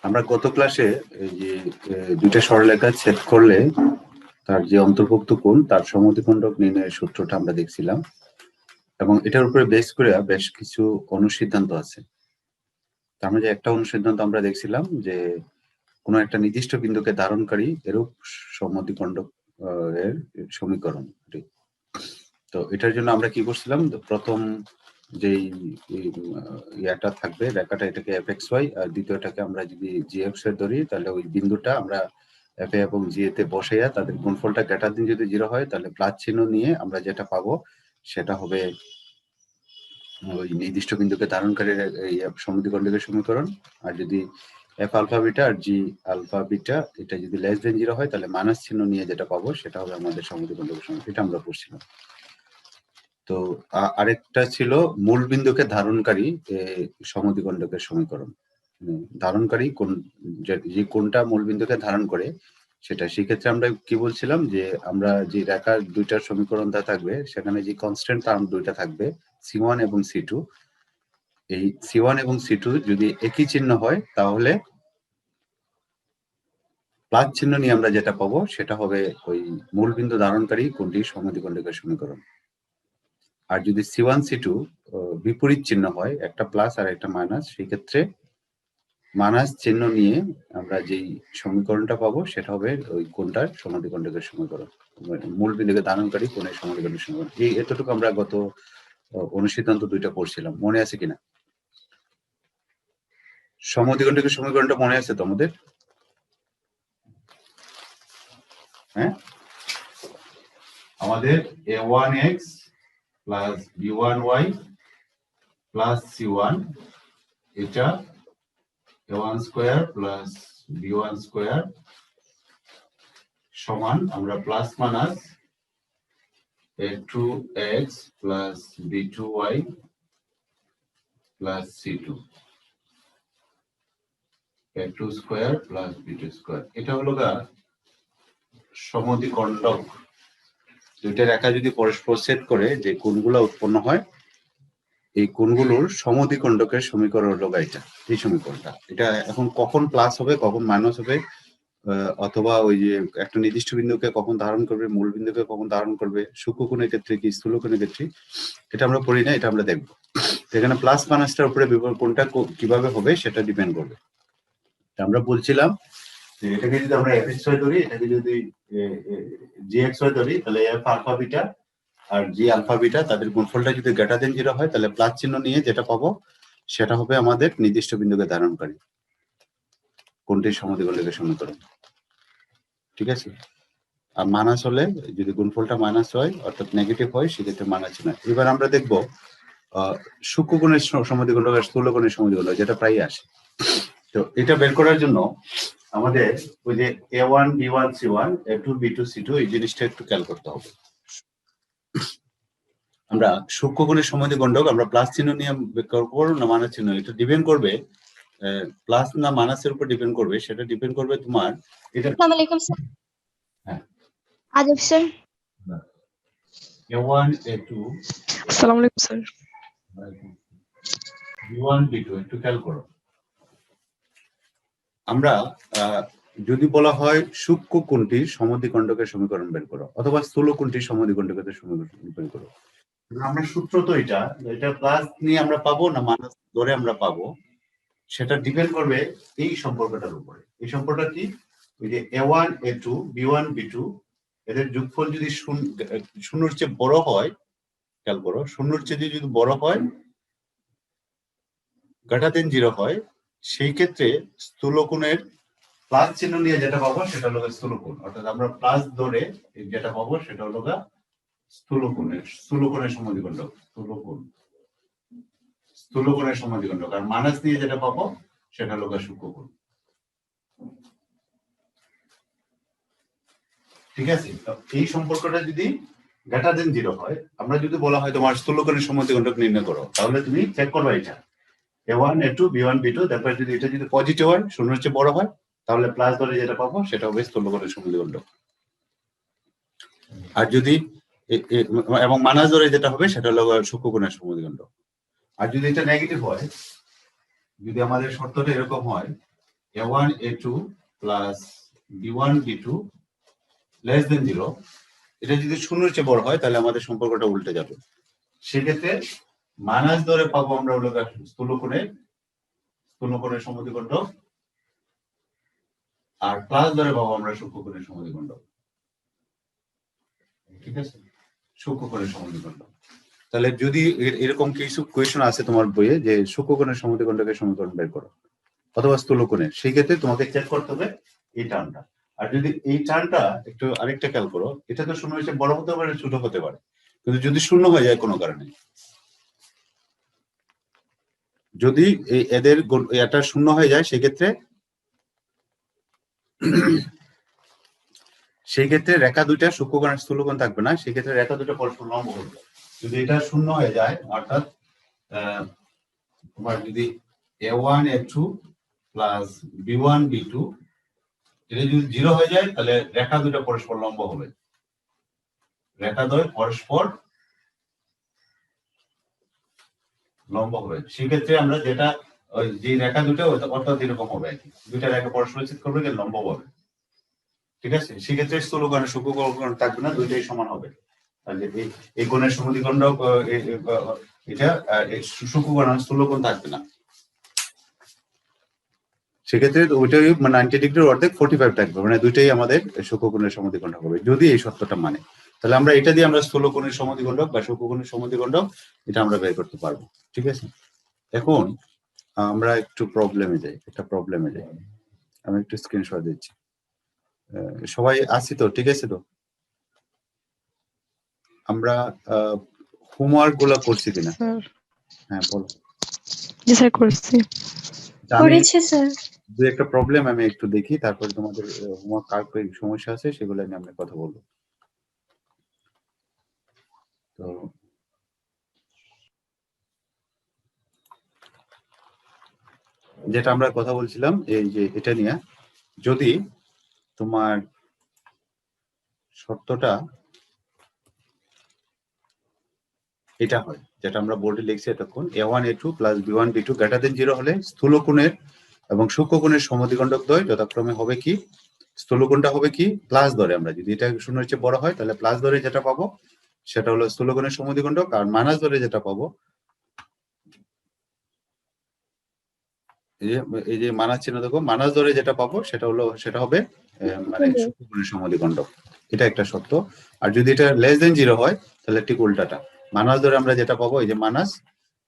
আমরা গত ক্লাসে এই যে দুইটা সরলরেখা ছেদ করলে তার যে অন্তর্ভুক্ত কোণ তার সমদ্বিখণ্ডক নির্ণয়ের সূত্রটা আমরা দেখছিলাম, এবং এটার উপরে বেস করে বেশ কিছু অনুসিদ্ধান্ত আছে। তার মধ্যে একটা অনুসিদ্ধান্ত আমরা দেখছিলাম যে কোনো একটা নির্দিষ্ট বিন্দুকে ধারণকারী এরূপ সমদ্বিখণ্ডক এর সমীকরণ। তো এটার জন্য আমরা কি করছিলাম, প্রথম যেই ইয়াটা থাকবে রেখাটা, এটাকে fxy, আর দ্বিতীয়টাকে আমরা যদি gx এর ধরি, তাহলে ওই বিন্দুটা আমরা f এবং g তে বসাইয়া তাদের গুণফলটা গ্রেটার দেন যদি 0 হয়, তাহলে প্লাস চিহ্ন নিয়ে আমরা যেটা পাবো সেটা হবে ওই নির্দিষ্ট বিন্দুকে ধারণকারী এই সমদ্বিখণ্ডকের সমীকরণ। আর যদি f আলফা বিটা আর g আলফা বিটা এটা যদি লেস দেন 0 হয়, তাহলে মাইনাস চিহ্ন নিয়ে যেটা পাবো সেটা হবে আমাদের সমদ্বিখণ্ডকের সমীকরণ। এটা আমরা পড়ছিলাম। তো আরেকটা ছিল মূল বিন্দুকে ধারণকারী সমদ্বিখণ্ডকের সমীকরণ। ধারণকারী কোন, যে কোনটা মূল বিন্দুকে ধারণ করে সেটা। সেক্ষেত্রে আমরা কি বলছিলাম যে আমরা যে রেখার দুইটার সমীকরণ দা থাকবে, সেখানে যে কনস্ট্যান্ট টার্ম দুইটা থাকবে C1 এবং C2। এই C1 এবং C2 যদি একই চিহ্ন হয়, তাহলে প্লাস চিহ্ন নিয়ে আমরা যেটা পাবো সেটা হবে ওই মূল বিন্দু ধারণকারী কোনটির সমদ্বিখণ্ডকের সমীকরণ। আর যদি C1 C2 বিপরীত চিহ্ন হয়, একটা প্লাস আর একটা মাইনাস, সেই ক্ষেত্রে মাইনাস চিহ্ন নিয়ে আমরা যেই সমীকরণটা পাবো সেটা হবে ওই কোণটার সমদ্বিখণ্ডকের সমীকরণ, মূল বিন্দুকে ধারণকারী কোণের সমদ্বিখণ্ডকের সমীকরণ। এই এতটুকু আমরা গত অনুসিদ্ধান্ত দুইটা পড়ছিলাম, মনে আছে কিনা? সমদ্বিখণ্ডকের সমীকরণটা মনে আছে তোমাদের? হ্যাঁ, আমাদের a1x plus b1y plus c1, এটা a1 square plus b1 square সমান আমরা plus minus a2x plus b2y plus c2, a2 square plus b2 square. এটা হলো সমদ্বিখণ্ডক। দুইটা রেখা যদি পরস্পর ছেদ করে যে কোণগুলো উৎপন্ন হয়, এই কোণগুলোর সমদ্বিখণ্ডকের সমীকরণ হলো এটা, এই সমীকরণটা। এটা এখন কখন প্লাস হবে কখন মাইনাস হবে, অথবা ওই যে একটা নির্দিষ্ট বিন্দুকে কখন ধারণ করবে, মূল বিন্দুকে কখন ধারণ করবে, সূক্ষ্মকোণের ক্ষেত্রে কি স্থূলকোণের ক্ষেত্রে, এটা আমরা পড়ি না, এটা আমরা দেখবো। এখানে প্লাস মাইনাসটার উপরে কোনটা কিভাবে হবে সেটা ডিপেন্ড করবে। আমরা বলছিলাম যে এটাকে যদি আমরা fxy ধরি, এটাকে যদি gxy ধরি, তাহলে f আলফা বিটা আর g আলফা বিটা তাদের গুণফলটা যদি গ্রেটার দেন 0 হয়, তাহলে প্লাস চিহ্ন নিয়ে যেটা পাবো সেটা হবে আমাদের নির্দিষ্ট বিন্দুকে ধারণকারী কোনটির সমদ্বিখণ্ডকের সমীকরণ। ঠিক আছে? আর মাইনাস হলে, যদি গুণফলটা মাইনাস হয় অর্থাৎ নেগেটিভ হয়, সেক্ষেত্রে মাইনাস চিহ্ন। এবার আমরা দেখবো সূক্ষ্মকোণের সমদ্বিখণ্ডক আর স্থূলকোণের সমদ্বিখণ্ডক, যেটা প্রায় আসে। তো এটা বের করার জন্য আমাদের ওই যে a1 b1 c1 a2 b2 c2 এই জিনিসটা একটু খেয়াল করতে হবে। আমরা সূক্ষ্মকোণের সমদ্বিখণ্ডক আমরা প্লাস চিহ্ন নিয়ে বের করব না মাইনাস চিহ্ন, এটা ডিপেন্ড করবে প্লাস না মাইনাসের উপর ডিপেন্ড করবে। সেটা ডিপেন্ড করবে তোমার এটা। আসসালামু আলাইকুম স্যার। হ্যাঁ, আদব স্যার। a1 a2 আসসালামু আলাইকুম স্যার। b1 b2 একটু খেয়াল করো। আমরা যদি বলা হয় সূক্ষ্ম কোণটির সমদ্বিখণ্ডকের সমীকরণ বের করো, অথবা স্থূল কোণটির সমদ্বিখণ্ডকের সমীকরণ বের করো, আমরা সূত্র তো এটা প্লাস নিয়ে আমরা পাবো না মাইনাস ধরে আমরা পাবো, সেটা ডিপেন্ড করবে এই সম্পর্কটার উপরে। এই সম্পর্কটা কি? ওই যে a1 a2 b1 b2 এদের যোগফল যদি শূন্যর চেয়ে বড় হয়, খেয়াল করো, শূন্যর চেয়ে যদি বড় হয়, গ্রেটার দেন 0 হয়, সেই ক্ষেত্রে স্থূলকোণের প্লাস চিহ্ন নিয়ে যেটা পাবো সেটা হলো স্থূলকোণ। অর্থাৎ আমরা প্লাস ধরে যেটা পাবো সেটা হলো স্থূলকোণের সমদ্বিখণ্ডক, স্থূলকোণের সমদ্বিখণ্ডক। আর মাইনাস নিয়ে যেটা পাবো সেটা হলো সূক্ষ্মকোণ। ঠিক আছে? এই সম্পর্কটা যদি গ্রেটার দেন 0 হয়, আমরা যদি বলা হয় তোমার স্থূলকোণের সমদ্বিখণ্ডক নির্ণয় করো, তাহলে তুমি চেক করবে এটা a1 a2 b1 b2, তারপর যদি এটা যদি পজিটিভ হয়, শূন্যের চেয়ে বড় হয়, তাহলে প্লাস ধরে যেটা পাবো সেটা হবে স্থূলকোণের সমদ্বিখণ্ডক। আর যদি এবং মাইনাস ধরে যেটা হবে সেটা হলো সূক্ষ্মকোণের সমদ্বিখণ্ডক। আর যদি এটা নেগেটিভ হয়, যদি আমাদের শর্তটা এরকম হয় a1 a2 plus b1 b2 less than 0, এটা যদি শূন্যের চেয়ে বড় হয় তাহলে আমাদের সম্পর্কটা উল্টে যাবে। সেক্ষেত্রে মাইনাস ধরে পাবো আমরা হলো স্থূলকোণের সমদ্বিখণ্ডক, আর প্লাস ধরে পাবো আমরা সূক্ষ্মকোণের সমদ্বিখণ্ডক। ঠিক আছে, সূক্ষ্মকোণের সমদ্বিখণ্ডক। তাহলে যদি এরকম কিছু কোয়েশ্চন আছে তোমার বইয়ে যে সূক্ষ্মকোণের সমদ্বিখণ্ডকের সমীকরণ বের করো অথবা স্থূলকোণের, সেই ক্ষেত্রে তোমাকে চেক করতে হবে এই টার্মটা। আর যদি এই টার্মটা একটু আরেকটা খেয়াল করো, এটা তো শূন্য হচ্ছে বড় হতে পারে ছোট হতে পারে, কিন্তু যদি শূন্য হয়ে যায় কোনো কারণে, যদি এদের এটা শূন্য হয়ে যায় সেই ক্ষেত্রে রেখা দুইটা সূক্ষ্মকোণ স্থূলকোণ থাকবে না, সেই ক্ষেত্রে রেখা দুটো পরস্পর লম্ব হবে। যদি এটা শূন্য হয়ে যায় অর্থাৎ তোমার যদি a1 a2 plus b1 b2 এটা যদি 0 হয়ে যায় তাহলে রেখা দুটো পরস্পর লম্ব হবে, রেখা দ্বয় পরস্পর লম্ব হবে। সেক্ষেত্রে আমরা যেটা যে রেখা দুটো অর্থাৎ এরকম হবে, দুইটা রেখা পরস্পর ছেদ করবে লম্ব হবে। ঠিক আছে, সেক্ষেত্রে স্থূলকোণ সূক্ষ্মকোণ থাকবে না, দুইটাই সমান হবে। এই কোণের সমদ্বিখণ্ডক এটা সূক্ষ্মকোণ স্থূলকোণ থাকবে না, সেক্ষেত্রে ওইটাই 90 ডিগ্রির অর্ধেক 45 থাকবে, মানে দুইটাই আমাদের সূক্ষ্মকোণের সমদ্বিখণ্ডক হবে যদি এই সত্যটা মানে। তাহলে আমরা এটা দিয়ে আমরা স্থূলকোণের সমদ্বিখণ্ডক বা সূক্ষ্মকোণের সমদ্বিখণ্ডক এটা আমরা বের করতে পারবো। ঠিক আছে, এখন আমরা একটু প্রবলেমে যাই, আমি একটু স্ক্রিনশট দিচ্ছি। সবাই আছি তো? ঠিক আছে তো? আমরা হোমওয়ার্ক গুলো করছি কিনা? হ্যাঁ বলো। জি স্যার করছি। করেছি স্যার। দু একটা প্রবলেম আমি একটু দেখি, তারপরে তোমাদের হোমওয়ার্ক কার কি সমস্যা আছে সেগুলো নিয়ে আমরা কথা বলবো। তো যেটা আমরা কথা বলছিলাম এই যে এটা নিয়ে, যদি তোমার শর্তটা এটা হয় যেটা আমরা বোর্ডে লিখছি এতক্ষণ, a1 a2 plus b1 b2 greater than 0 হলে স্থূলকোণের এবং সূক্ষ্মকোণের সমদ্বিখণ্ডক দ্বয় যথাক্রমে হবে কি, স্থূলকোণটা হবে কি প্লাস ধরে, আমরা যদি এটা শূন্যের চেয়ে বড় হয় তাহলে প্লাস ধরে যেটা পাবো সেটা হলো স্থূলকোণের সমদ্বিখণ্ডক, আর মাইনাস ধরে যেটা পাবো এই যে মাইনাস চিহ্ন দেখো, মাইনাস ধরে যেটা পাবো সেটা হবে মানে সূক্ষ্মকোণের সমদ্বিখণ্ডক। এটা একটা সত্য। আর যদি এটা লেস দেন 0 হয় তাহলে ঠিক উল্টাটা, মাইনাস ধরে আমরা যেটা পাবো এই যে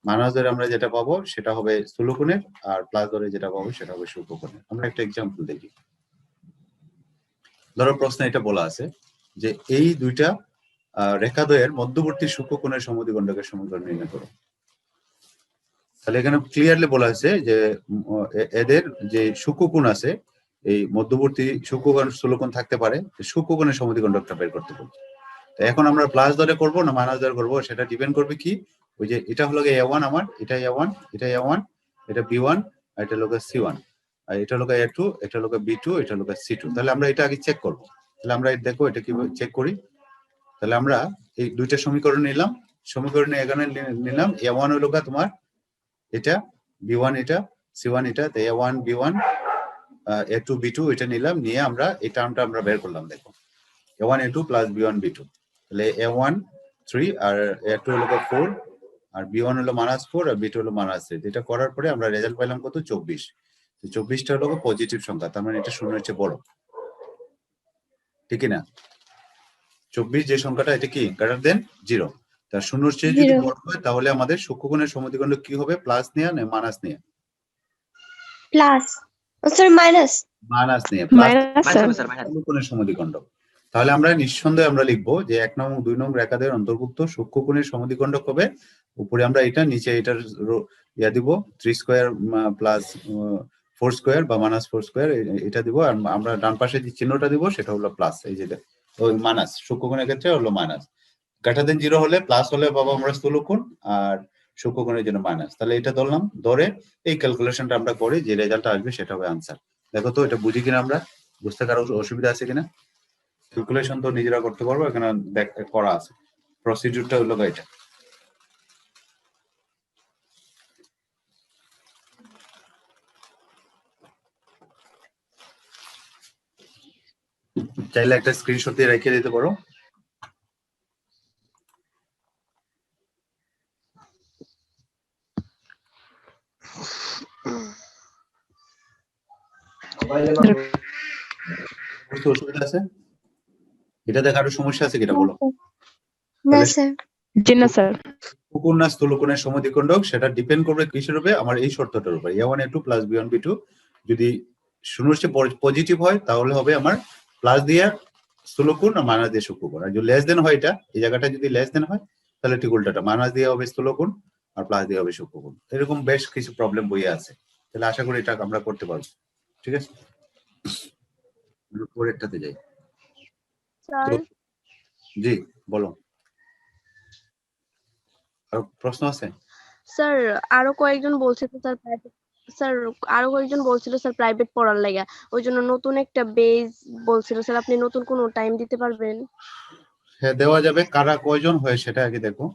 মাইনাস ধরে আমরা যেটা পাবো সেটা হবে স্থূলকোণের, আর প্লাস ধরে যেটা পাবো সেটা হবে সূক্ষ্মকোণের। আমরা একটা এক্সাম্পল দেখি। ধরো প্রশ্নে এটা বলা আছে যে এই দুইটা রেখাদ্বয়ের মধ্যবর্তী সূক্ষ্মকোণের সমদ্বিখণ্ডকের সমীকরণ নির্ণয় করো। তাহলে এখানে ক্লিয়ারলি বলা আছে যে এদের যে সূক্ষ্মকোণ আছে, এই মধ্যবর্তী সূক্ষ্মকোণ স্থূলকোণ থাকতে পারে, সূক্ষ্মকোণের সমদ্বিখণ্ডকটা বের করতে বলছে। তো এখন আমরা প্লাস ধরে করবো না মাইনাস ধরে করবো সেটা ডিপেন্ড করবে কি, ওই যে এটা হলো a1 আমার, এটা a1, এটা a1, এটা b1, আর এটা হলো c1, আর এটা হলো a2, এটা হলো b2, এটা হলো c2। তাহলে আমরা এটা আগে চেক করবো। তাহলে আমরা দেখো এটা কিভাবে চেক করি। তাহলে আমরা এই দুইটা সমীকরণ নিলাম, সমীকরণে এখানে নিলাম a1 হলো তোমার এটা, b1 এটা, c1 এটা, তো a1 b1 a2 b2 এটা নিলাম, নিয়ে আমরা এই টার্মটা আমরা বের করলাম। দেখো a1 a2 plus b1 b2, তাহলে a1 3 আর a2 হলো 4 আর b1 হলো -4 আর b2 হলো -3। এটা করার পরে আমরা রেজাল্ট পেলাম কত, 24। 24টা হলো পজিটিভ সংখ্যা, তার মানে এটা শূন্যের চেয়ে বড়, ঠিক না? 24 যে সংখ্যাটা এটা কি গ্রেটার দেন 0, তার শূন্যের চেয়ে যদি বড় হয় তাহলে আমাদের সূক্ষ্মকোণের সমদ্বিখণ্ডক কি হবে, প্লাস নেয়া না মাইনাস নেয়া? প্লাস স্যার মাইনাস নিয়ে প্লাস স্যার। সূক্ষ্মকোণের সমদ্বিখণ্ডক। তাহলে আমরা নিঃসন্দেহে আমরা লিখবো যে 1 নং 2 নং রেখাদের অন্তর্ভুক্ত সূক্ষ্মকোণের সমদ্বিখণ্ডক হবে, উপরে আমরা এটা নিচে এটার ইয়া দিব 3 স্কয়ার প্লাস 4 স্কয়ার বা -4 স্কয়ার এটা দিব, আর আমরা ডান পাশে যে চিহ্নটা দিব সেটা হলো প্লাস, এই যে ওই মাইনাস সূক্ষ্মকোণের ক্ষেত্রে হলো মাইনাস, গ্রেটার দেন 0 হলে প্লাস হলে পাবো আমরা স্থূলকোণ, আর সূক্ষ্মকোণের জন্য মাইনাস। তাহলে এটা ধরলাম, ধরে এই ক্যালকুলেশনটা আমরা করি, যে রেজাল্টটা আসবে সেটা হবে আনসার। দেখো তো এটা বুঝি কিনা, আমরা বুঝতে কারো অসুবিধা আছে কিনা? ক্যালকুলেশন তো নিজেরা করতে পারবো, এখানে করা আছে, প্রসিডিউরটা হলো এটা। চাইলে একটা স্ক্রিনশট দিয়ে রেখে দিতে পারো। বুঝতে অসুবিধা আছে? এটা দেখা আরো সমস্যা আছে কিনা বলো? না স্যার। জি না স্যার। স্থূলকোণ না স্থূলকোণের সমদ্বিখণ্ডক সেটা ডিপেন্ড করবে কিসের উপরে? আমার এই শর্তটার উপরে, a1 a2 plus b1 b2 যদি শূন্যের চেয়ে পজিটিভ হয় তাহলে হবে আমার প্লাস দিয়ে স্থূলকোণ আর মাইনাস দিয়ে সূক্ষ্মকোণ। আর যদি লেস দেন হয়, এটা এই জায়গাটা যদি লেস দেন হয় তাহলে ঠিক উল্টাটা, মাইনাস দিয়ে হবে স্থূলকোণ আর প্লাস দিয়ে হবে সূক্ষ্মকোণ। এরকম বেশ কিছু প্রবলেম বইয়ে আছে, তাহলে আশা করি এটা আমরা করতে পারবো। ঠিক আছে, পরেরটাতে যাই। স্যার জি বলো, আর প্রশ্ন আছে? স্যার আরো কয়েকজন বলছিল স্যার প্রাইভেট, স্যার আরো কয়েকজন বলছিল স্যার প্রাইভেট পড়ার লাগা, ওই জন্য নতুন একটা বেজ বলছিল স্যার, আপনি নতুন কোনো টাইম দিতে পারবেন? হ্যাঁ দেওয়া যাবে। কারা কয়জন হয় সেটা আগে দেখো,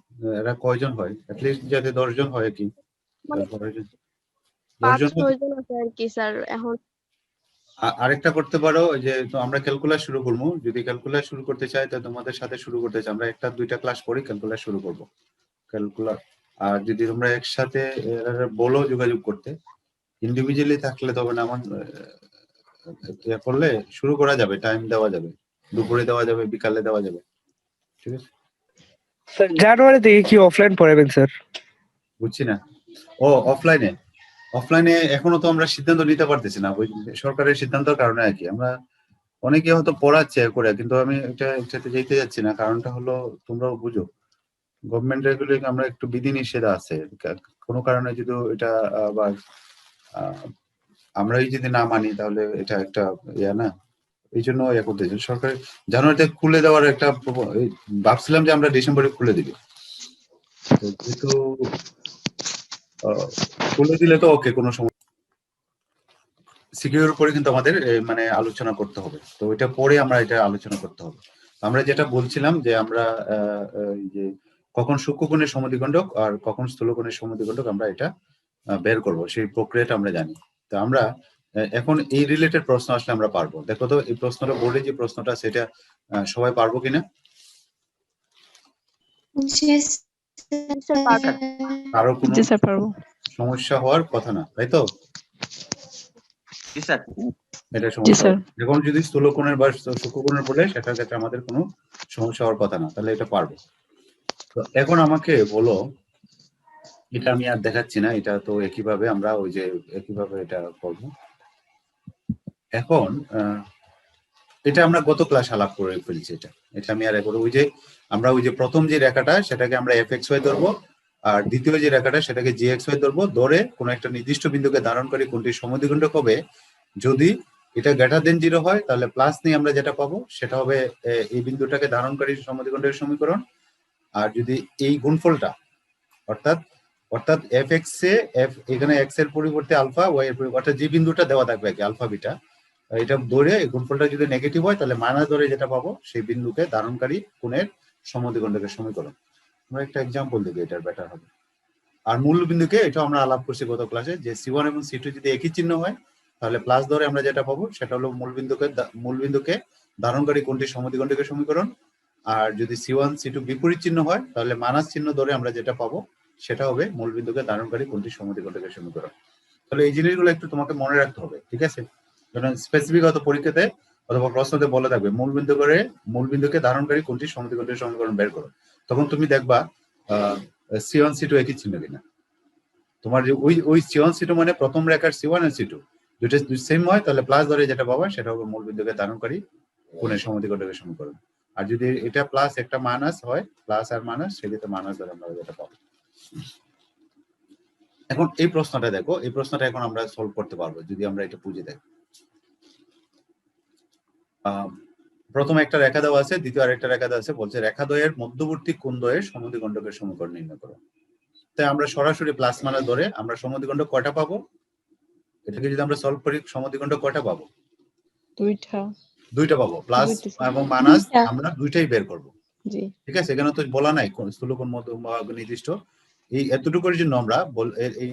এরা কয়জন হয়, অ্যাটলিস্ট যাতে 10 জন হয় কি। মানে 10 জন 5-6 জন আছে আর কি স্যার। এখন আরেকটা করতে পারো, যে তো আমরা ক্যালকুলাস শুরু করবো। যদি ক্যালকুলাস শুরু করতে চাই তাহলে তোমাদের সাথে শুরু করতে চাই, আমরা একটা দুইটা ক্লাস পরে ক্যালকুলাস শুরু করব ক্যালকুলাস। আর যদি তোমরা একসাথে বলো যোগাযোগ করতে, ইন্ডিভিজুয়ালি থাকলে তবে না, আমার ইয়ে করলে শুরু করা যাবে, টাইম দেওয়া যাবে, দুপুরে দেওয়া যাবে, বিকালে দেওয়া যাবে। ঠিক আছে স্যার জানুয়ারি থেকে কি অফলাইন পড়াবেন স্যার? বুঝছি না। ও অফলাইনে, অফলাইনে এখনো তো আমরা সিদ্ধান্ত নিতে পারতেছি না, ওই সরকারের সিদ্ধান্তের কারণে আর কি। আমরা অনেকে হয়তো পড়াচ্ছে করে, কিন্তু আমি এটাতে যেতে যাচ্ছি না। কারণটা হলো তোমরাও বুঝো, গভর্নমেন্ট রেগুলেশন আমরা একটু বিধিনিষেধ আছে, কোনো কারণে যদি এটা আবার আমরাই যদি না মানি তাহলে এটা একটা ইয়া না, এই জন্য ইয়া করতেছে সরকার। জানুয়ারিতে খুলে দেওয়ার একটা ভাবছিলাম যে আমরা ডিসেম্বরে খুলে দিবি, কিন্তু খুলে দিলে তো ওকে কোনো সময় সিকিউর করে, কিন্তু আমাদের মানে আলোচনা করতে হবে, তো ওইটা পরে আমরা এটা আলোচনা করতে হবে। আমরা যেটা বলছিলাম যে আমরা যে কখন সূক্ষ্মকোণের সমদ্বিখণ্ডক আর কখন স্থূলকোণের সমদ্বিখণ্ডক আমরা এটা বের করব, সেই প্রক্রিয়াটা আমরা জানি। তো আমরা এখন এই রিলেটেড প্রশ্ন আসলে আমরা পারবো। দেখো তো এই প্রশ্নটা, বোর্ডে যে প্রশ্নটা সেটা সবাই পারবো কিনা? কারো কোনো জি স্যার পারবো। সমস্যা হওয়ার কথা না, তাই তো? জি স্যার। এটা জি সমস্যা স্যার। এখন যদি স্থূলকোণের বা সূক্ষ্মকোণের বলে সেটার ক্ষেত্রে আমাদের কোনো সমস্যা হওয়ার কথা না, তাহলে এটা পারবো। তো এখন আমাকে বলো, এটা আমি আর দেখাচ্ছি না, এটা তো একইভাবে আমরা ওই যে একইভাবে এটা করবো। এখন এটা আমরা গত ক্লাস আলাপ করে ফেলছি, এটা আমি আর একবার ওই যে আমরা ওই যে প্রথম যে রেখাটা সেটাকে আমরা fxy ধরবো, আর দ্বিতীয় যে রেখাটা সেটাকে gxy ধরবো। ধরে কোনো একটা নির্দিষ্ট বিন্দুকে ধারণকারী কোণটি সমদ্বিখণ্ডক হবে যদি এটা গ্রেটার দেন 0 হয়, তাহলে প্লাস নিয়ে আমরা যেটা পাবো সেটা হবে এই বিন্দুটাকে ধারণকারী সমদ্বিখণ্ডকের সমীকরণ। আর যদি এই গুণফলটা অর্থাৎ অর্থাৎ fx এ এখানে x এর পরিবর্তে আলফা, y এর পরিবর্তে অর্থাৎ যে বিন্দুটা দেওয়া থাকবে কি আলফা বিটা, এটা ধরে গুণফলটা যদি নেগেটিভ হয় তাহলে মাইনাস ধরে যেটা পাবো সেই বিন্দুকে ধারণকারী কোণের সমদ্বিখণ্ডকের সমীকরণ। আমরা একটা এক্সাম্পল দেখি, এটার বেটার হবে। আর মূল বিন্দুকে এটা আমরা আলাপ করছি গত ক্লাসে, যে C1 এবং C2 যদি একই চিহ্ন হয় তাহলে প্লাস ধরে আমরা যেটা পাবো সেটা হলো মূল বিন্দুকে ধারণকারী কোণটির সমদ্বিখণ্ডকের সমীকরণ। আর যদি C1 C2 বিপরীত চিহ্ন হয় তাহলে মাইনাস চিহ্ন ধরে আমরা যেটা পাবো সেটা হবে মূল বিন্দুকে ধারণকারী কোণটির সমদ্বিখণ্ডকের সমীকরণ। তাহলে এই জিনিসগুলো একটু তোমাকে মনে রাখতে হবে, ঠিক আছে? কারণ স্পেসিফিক হয়তো পরীক্ষাতে অথবা প্রশ্নতে বলে থাকবে মূল বিন্দুকে ধারণকারী কোণটির সমদ্বিখণ্ডকের সমীকরণ বের করো, তখন তুমি দেখবা C1 C2 একই চিহ্ন কিনা। তোমার যে ওই C1 C2 মানে প্রথম রেখার C1 আর C2 দুটো সেম হয় তাহলে প্লাস ধরে যেটা পাবা সেটা হবে মূল বিন্দুকে ধারণকারী কোণের সমদ্বিখণ্ডকের সমীকরণ। আর যদি এটা প্লাস একটা মাইনাস হয়, প্লাস আর মাইনাস, সেক্ষেত্রে মাইনাস ধরে আমরা যেটা পাবো। এখন এই প্রশ্নটা দেখো, এই প্রশ্নটা এখন আমরা সলভ করতে পারবো যদি আমরা এটা বুঝে দেখি। প্রথমে একটা রেখা দেওয়া আছে, দ্বিতীয় আরেকটা রেখা দেওয়া আছে, বলছে রেখাদ্বয়ের মধ্যবর্তী কোণদ্বয়ের সমদ্বিখণ্ডকের সমীকরণ নির্ণয় করো। তাই আমরা সরাসরি প্লাস মাইনাস ধরে আমরা সমদ্বিখণ্ডক কয়টা পাবো, এটাকে যদি আমরা সলভ করি সমদ্বিখণ্ডক কয়টা পাবো? দুইটা পাবো, প্লাস এবং মাইনাস আমরা দুইটাই বের করব। জি ঠিক আছে, এখানে তো বলা নাই কোন স্থূলকোণ নির্দিষ্ট। এই এতটুকুর জন্য আমরা এই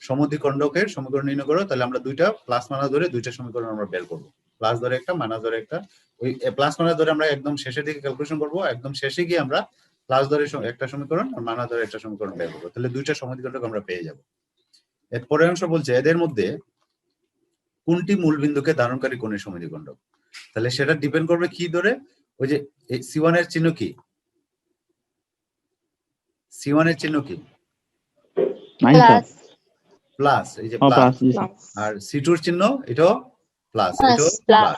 সমদ্বিখণ্ডকের সমীকরণ নির্ণয় করো, তাহলে আমরা দুইটা প্লাস মাইনাস ধরে দুইটা সমীকরণ আমরা বের করব। প্লাস ধরে একটা মাইনাস ধরে একটা, ওই প্লাস মাইনাস ধরে আমরা একদম শেষের দিকে ক্যালকুলেশন করব, একদম শেষে গিয়ে আমরা প্লাস ধরে একটা সমীকরণ আর মাইনাস ধরে একটা সমীকরণ বের করবো, তাহলে দুইটা সমীকরণকে আমরা পেয়ে যাব। এর পরের অংশ বলছে এদের মধ্যে কোনটি মূল বিন্দুকে ধারণকারী কোণের সমদ্বিখণ্ডক। তাহলে সেটা ডিপেন্ড করবে কি ধরে, ওই যে C1 এর চিহ্ন কি, C1 এর চিহ্ন কি প্লাস প্লাস, এই যে প্লাস প্লাস, জি স্যার। আর C2 এর চিহ্ন এটাও প্লাস, এটাও প্লাস প্লাস,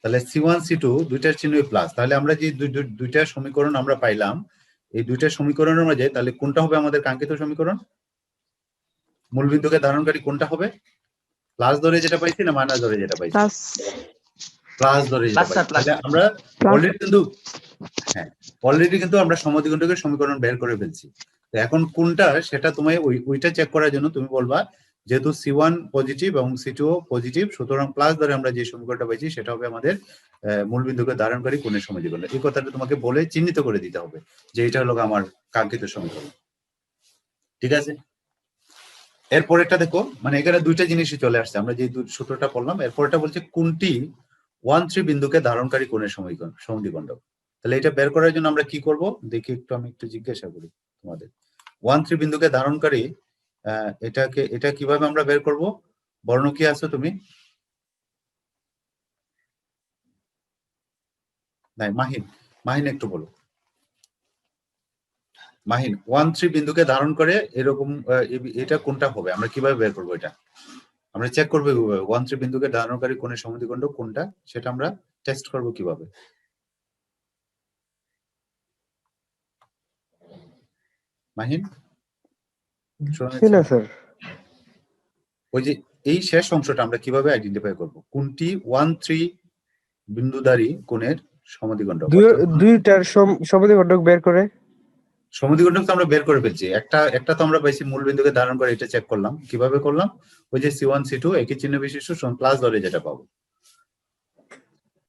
তাহলে C1 C2 দুইটার চিহ্নই প্লাস। তাহলে আমরা যে দুইটা সমীকরণ আমরা পাইলাম, এই দুইটা সমীকরণের মাঝে তাহলে কোনটা হবে আমাদের কাঙ্ক্ষিত সমীকরণ, মূল বিন্দুকে ধারণকারী কোনটা হবে, প্লাস ধরে যেটা পাইছি না মাইনাস ধরে যেটা পাইছি, প্লাস প্লাস ধরে যেটা প্লাস স্যার, পাইছি। প্লাস। তাহলে আমরা প্লাস। অলরেডি কিন্তু আমরা সমদ্বিখণ্ডকের সমীকরণ বের করে ফেলছি। তো এখন কোনটা সেটা তোমায় ওইটা চেক করার জন্য তুমি বলবা যেহেতু C1 পজিটিভ এবং C2 পজিটিভ, সুতরাং প্লাস ধরে আমরা যে সমীকরণটা পাইছি সেটা হবে আমাদের মূল বিন্দুকে ধারণকারী কোণের সমদ্বিখণ্ড। এই কথাটা তোমাকে বলে চিহ্নিত করে দিতে হবে যে এটা হলো আমার কাঙ্ক্ষিত সমীকরণ। ঠিক আছে, এরপরেরটা দেখো, মানে এখানে দুইটা জিনিসই চলে আসছে, আমরা যে সূত্রটা পড়লাম এরপরটা বলছে কোনটি 1-3 বিন্দুকে ধারণকারী কোণের সমদ্বিখণ্ডক। তাহলে এটা বের করার জন্য আমরা কি করব দেখি একটু, আমি একটু জিজ্ঞাসা করি তোমাদের, 1-3 বিন্দুকে ধারণকারী এটা কিভাবে আমরা বের করব, বর্ণ কি আছো তুমি? নাই, মাহিন একটু বলো। মাহিন, 1-3 বিন্দুকে ধারণ করে এরকম এটা কোনটা হবে, আমরা কিভাবে বের করবো, এটা আমরা চেক করবো কিভাবে, 1-3 বিন্দুকে ধারণকারী কোণের সমদ্বিখণ্ডক কোনটা সেটা আমরা টেস্ট করবো কিভাবে? মাহিন না স্যার, ওই যে এই শেষ অংশটা আমরা কিভাবে আইডেন্টিফাই করব, কোনটি 1-3 বিন্দুধারী কোণের সমদ্বিখণ্ডক? দুইটার সমদ্বিখণ্ডক বের করে সমদ্বিখণ্ডক তো আমরা বের করে ফেলছি, একটা তো আমরা পাইছি মূল বিন্দুকে ধারণ করে, এটা চেক করলাম কিভাবে করলাম, ওই যে C1 C2 একই চিহ্ন বিশিষ্ট প্লাস ধরে যেটা পাবো,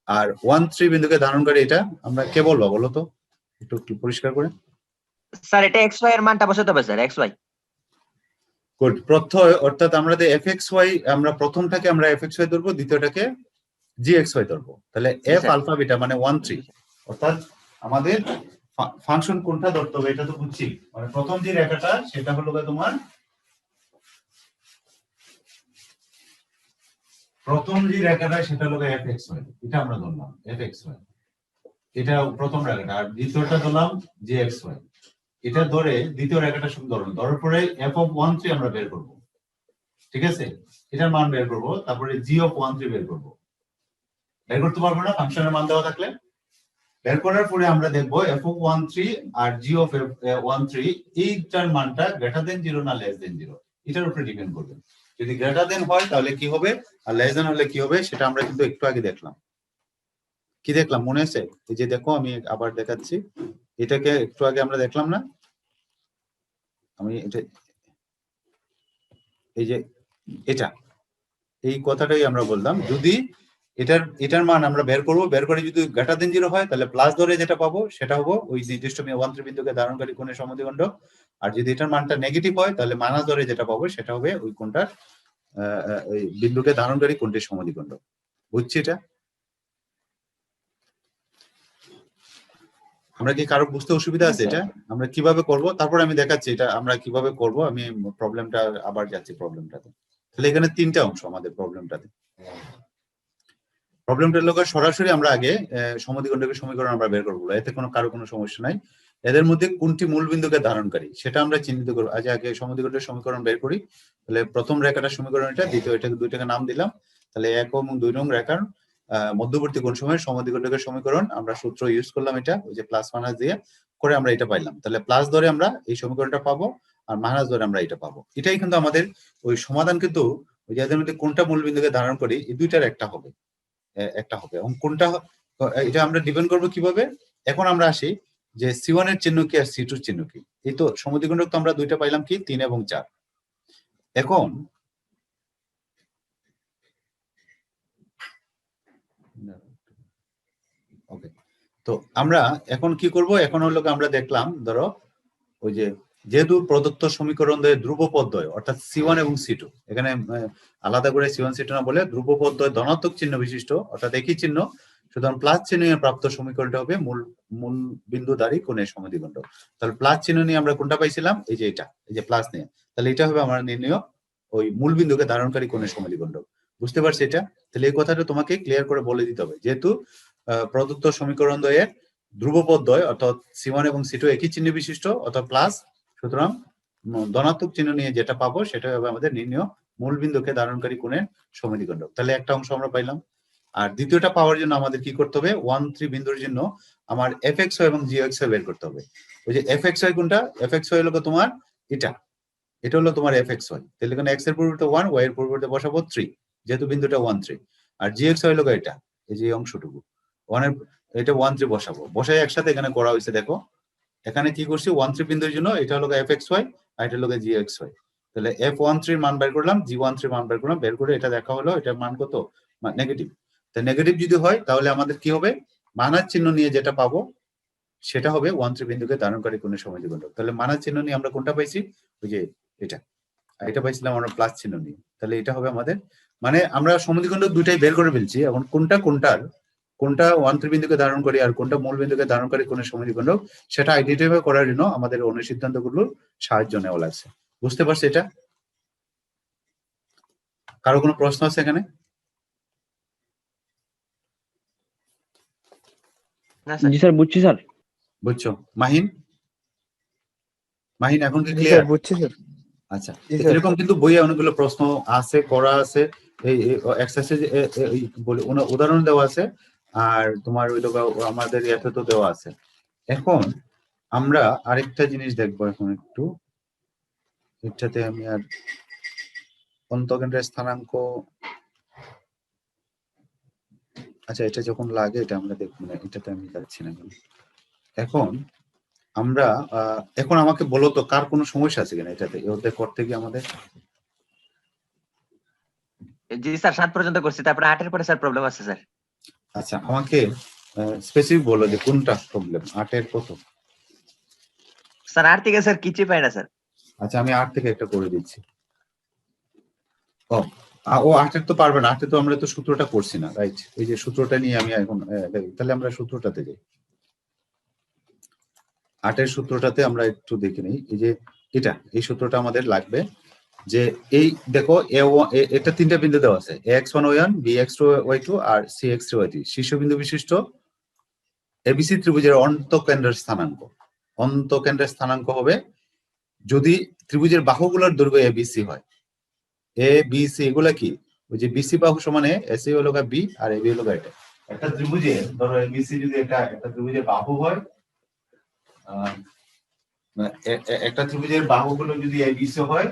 আর 1-3 বিন্দুকে ধারণ করে এটা আমরা কে বলবো বলো তো একটু পরিষ্কার করে। স্যার এটা xy এর মানটা বসাতে হবে স্যার, xy। গুড, প্রত্যয় অর্থাৎ আমরা fxy, আমরা প্রথমটাকে আমরা fxy ধরবো, দ্বিতীয়টাকে gxy ধরবো, তাহলে f স্যার। আলফা বিটা মানে 1-3, অর্থাৎ আমাদের ফাংশন কোনটা ধরতে হবে এটা তো বুঝছি, মানে প্রথম যে রেখাটা সেটা হলো তোমার প্রথম যে রেখাটা সেটা হলো fxy, এটা আমরা ধরলাম fxy, এটা প্রথম রেখাটা, আর দ্বিতীয়টা ধরলাম gxy, এটা ধরে দ্বিতীয় রেখাটা শুধু ধরলাম, ধরার পরে f(1-3) আমরা বের করব, ঠিক আছে, এটার মান বের করব, তারপরে g(1-3) বের করব, বের করতে পারবো না ফাংশনের মান দেওয়া থাকলে। বের করার পরে আমরা দেখব f(1-3) আর g(1-3) এইটার মানটা গ্রেটার দেন 0 না লেস দেন 0, এটার উপরে ডিপেন্ড করবে। যদি গ্রেটার দেন হয় তাহলে কি হবে, আর লেস দেন হলে কি হবে, সেটা আমরা কিন্তু একটু আগে দেখলাম। কি দেখলাম মনে আছে? এই যে দেখো আমি আবার দেখাচ্ছি, এটাকে একটু আগে আমরা দেখলাম না, আমি এটা এই যে এটা এই কথাটাই আমরা বললাম, যদি এটার মান আমরা বের করব, বের করে যদি গ্রেটার দেন 0 হয় তাহলে প্লাস ধরে যেটা পাবো সেটা হবে ওই নির্দিষ্ট 1-3 বিন্দুকে ধারণকারী কোণের সমদ্বিখণ্ডক, আর যদি এটার মানটা নেগেটিভ হয় তাহলে মাইনাস ধরে যেটা পাবো সেটা হবে ওই কোণটার ওই বিন্দুকে ধারণকারী কোণটির সমদ্বিখণ্ডক। বুঝছি এটা? আমরা কি কারো বুঝতে অসুবিধা আছে এটা আমরা কিভাবে করব? তারপর আমি দেখাচ্ছি এটা আমরা কিভাবে করব, আমি প্রবলেমটা আবার যাচ্ছি প্রবলেমটাতে। তাহলে এখানে তিনটা অংশ আমাদের প্রবলেমটাতে। প্রবলেমটার লোক সরাসরি আমরা আগে সমদ্বিখণ্ডকের সমীকরণ আমরা বের করবো, এতে কারো কোনো সমস্যা নাই। এদের মধ্যে কোনটি মূল বিন্দুকে ধারণকারী সেটা আমরা চিহ্নিত করবো। আগে সমদ্বিখণ্ডকের সমীকরণ বের করি। তাহলে প্রথম রেখাটার সমীকরণ এটা, দ্বিতীয় এটাকে দুইটাকে নাম দিলাম। তাহলে 1 এবং 2 নং রেখার মধ্যবর্তী কোণ সময়ের সমদ্বিখণ্ডকের সমীকরণ আমরা সূত্র ইউজ করলাম, এটা ওই যে প্লাস মাইনাস দিয়ে করে আমরা এটা পাইলাম। তাহলে প্লাস ধরে আমরা এই সমীকরণটা পাবো, আর মাইনাস ধরে আমরা এটা পাবো। এটাই কিন্তু আমাদের ওই সমাধান, কিন্তু ওই যে এদের মধ্যে কোনটা মূল বিন্দুকে ধারণ করি এই দুইটার একটা হবে এবং কোনটা এটা আমরা ডিপেন্ড করবো কিভাবে। এখন আমরা আসি যে C1 এর চিহ্ন কি আর C2 এর চিহ্ন কি। এই তো সমদ্বিখণ্ডক তো আমরা দুইটা পাইলাম কি 3 এবং 4। এখন ওকে, তো আমরা এখন কি করব, এখন হলো আমরা দেখলাম ধরো ওই যে যেহেতু প্রদত্ত সমীকরণ দ্বয়ের ধ্রুবপদদ্বয় অর্থাৎ C1 এবং C2, এখানে আলাদা করে C1 C2 না বলে ধ্রুবপদদ্বয় ধনাত্মক চিহ্ন বিশিষ্ট অর্থাৎ একই চিহ্ন, সুতরাং প্লাস চিহ্ন নিয়ে প্রাপ্ত সমীকরণটা হবে মূল বিন্দুধারী কোণের সমদ্বিখণ্ডক। তাহলে প্লাস চিহ্ন নিয়ে আমরা কোনটা পাইছিলাম? এই যে এটা, এই যে প্লাস নিয়ে, তাহলে এটা হবে আমার নির্ণয় ওই মূল বিন্দুকে ধারণকারী কোণের সমদ্বিখণ্ডক। বুঝতে পারছি এটা? তাহলে এই কথাটা তোমাকে ক্লিয়ার করে বলে দিতে হবে, যেহেতু প্রদত্ত সমীকরণ দ্বয়ের ধ্রুবপদদ্বয় অর্থাৎ C1 এবং C2 একই চিহ্ন বিশিষ্ট অর্থাৎ প্লাস, সুতরাং ধনাত্মক চিহ্ন নিয়ে যেটা পাবো সেটা হবে আমাদের নির্ণয় মূল বিন্দুকে ধারণকারী কোণের সমদ্বিখণ্ডক। তাহলে একটা অংশ আমরা পাইলাম। আর দ্বিতীয়টা পাওয়ার জন্য আমাদের কি করতে হবে? 1, 3 বিন্দুর জন্য আমার fxy এবং gxy বের করতে হবে। ওই যে fxy কোনটা? fxy হলো তোমার এটা হলো তোমার fxy। তাহলে এখানে x এর পরিবর্তে 1, y এর পরিবর্তে বসাবো 3, যেহেতু বিন্দুটা 1, 3। আর gxy হলো এটা, এই যে অংশটুকু 1 এর, এটা 1, 3 বসাবো। বসাই একসাথে এখানে করা হয়েছে, দেখো এখানে কি করছি 1, 3 বিন্দুর জন্য এটা হলো fxy আর এটা হলো gxy। তাহলে f13 এর মান বের করলাম, g13 মান বের করলাম, বের করে এটা দেখা হলো এটার মান কত? নেগেটিভ। তো নেগেটিভ যদি হয় তাহলে আমাদের কি হবে? মানার চিহ্ন নিয়ে যেটা পাবো সেটা হবে 1, 3 বিন্দুকে ধারণকারী কোণের সমদ্বিখণ্ডক। তাহলে মানার চিহ্ন নিয়ে আমরা কোনটা পাইছি? ওই যে এটা, আর এটা পাইছিলাম আমরা প্লাস চিহ্ন নিয়ে। তাহলে এটা হবে আমাদের, মানে আমরা সমদ্বিখণ্ডক দুইটাই বের করে ফেলছি। এখন কোনটা 1, 3 বিন্দুকে ধারণ করি আর কোনটা মূল বিন্দুকে ধারণকারী কোণের সমদ্বিখণ্ডক সেটা আইডেন্টিফাই করার জন্য আমাদের অনুসিদ্ধান্তগুলোর সাহায্য নেওয়া লাগছে। বুঝতে পারছি এটা? কারো কোনো প্রশ্ন আছে এখানে? না স্যার। জি স্যার, বুঝছি স্যার। বুঝছো? মাহিন এখন কি জি ক্লিয়ার? স্যার, বুঝছি স্যার। আচ্ছা, জি স্যার। এরকম কিন্তু বইয়ে অনেকগুলো প্রশ্ন আছে, করা আছে, এই এক্সারসাইজ বলে উদাহরণ দেওয়া আছে, আর তোমার ওই আমাদের ইয়াতে তো দেওয়া আছে। এখন আমরা আরেকটা জিনিস দেখবো এখন একটু, এটাতে আমি আর অন্তকেন্দ্রের স্থানাঙ্ক, আচ্ছা এটা যখন লাগে এটা আমরা দেখবো না, এটাতে আমি যাচ্ছি না। এখন আমরা এখন আমাকে বলো তো কার কোনো সমস্যা আছে কিনা এটাতে, ওদের করতে গিয়ে আমাদের? জি স্যার 7 পর্যন্ত করছি, তারপরে 8 এর পরে স্যার প্রবলেম আছে স্যার। আচ্ছা, আমাকে স্পেসিফিক বলো যে কোনটা প্রবলেম, 8 এর কত? স্যার 8 থেকে স্যার কিছুই পাই না স্যার। আচ্ছা, আমি 8 থেকে একটা করে দিচ্ছি। ও 8 এর তো পারবে না, 8 এ তো আমরা তো সূত্রটা করছি না, রাইট? এই যে সূত্রটা নিয়ে আমি এখন তাহলে আমরা সূত্রটাতে যাই। 8 এর সূত্রটাতে আমরা একটু দেখে নিই। এই যে এই সূত্রটা আমাদের লাগবে, যে এই দেখো এটা 3টা বিন্দু দেওয়া আছে, x1 y1, bx2 y2 আর cx3 y3 শীর্ষবিন্দু বিশিষ্ট এবিসি ত্রিভুজের অন্তকেন্দ্রের স্থানাঙ্ক হবে যদি ত্রিভুজের বাহুগুলোর দৈর্ঘ্য এবিসি হয়। এ বি সি এগুলা কি? ওই যে বিসি বাহু সমানে এসি হলো বি আর এবি হলো এটা। একটা ত্রিভুজের ধরো এবিসি যদি একটা ত্রিভুজের বাহু হয়, একটা ত্রিভুজের বাহুগুলো যদি এবিসি হয়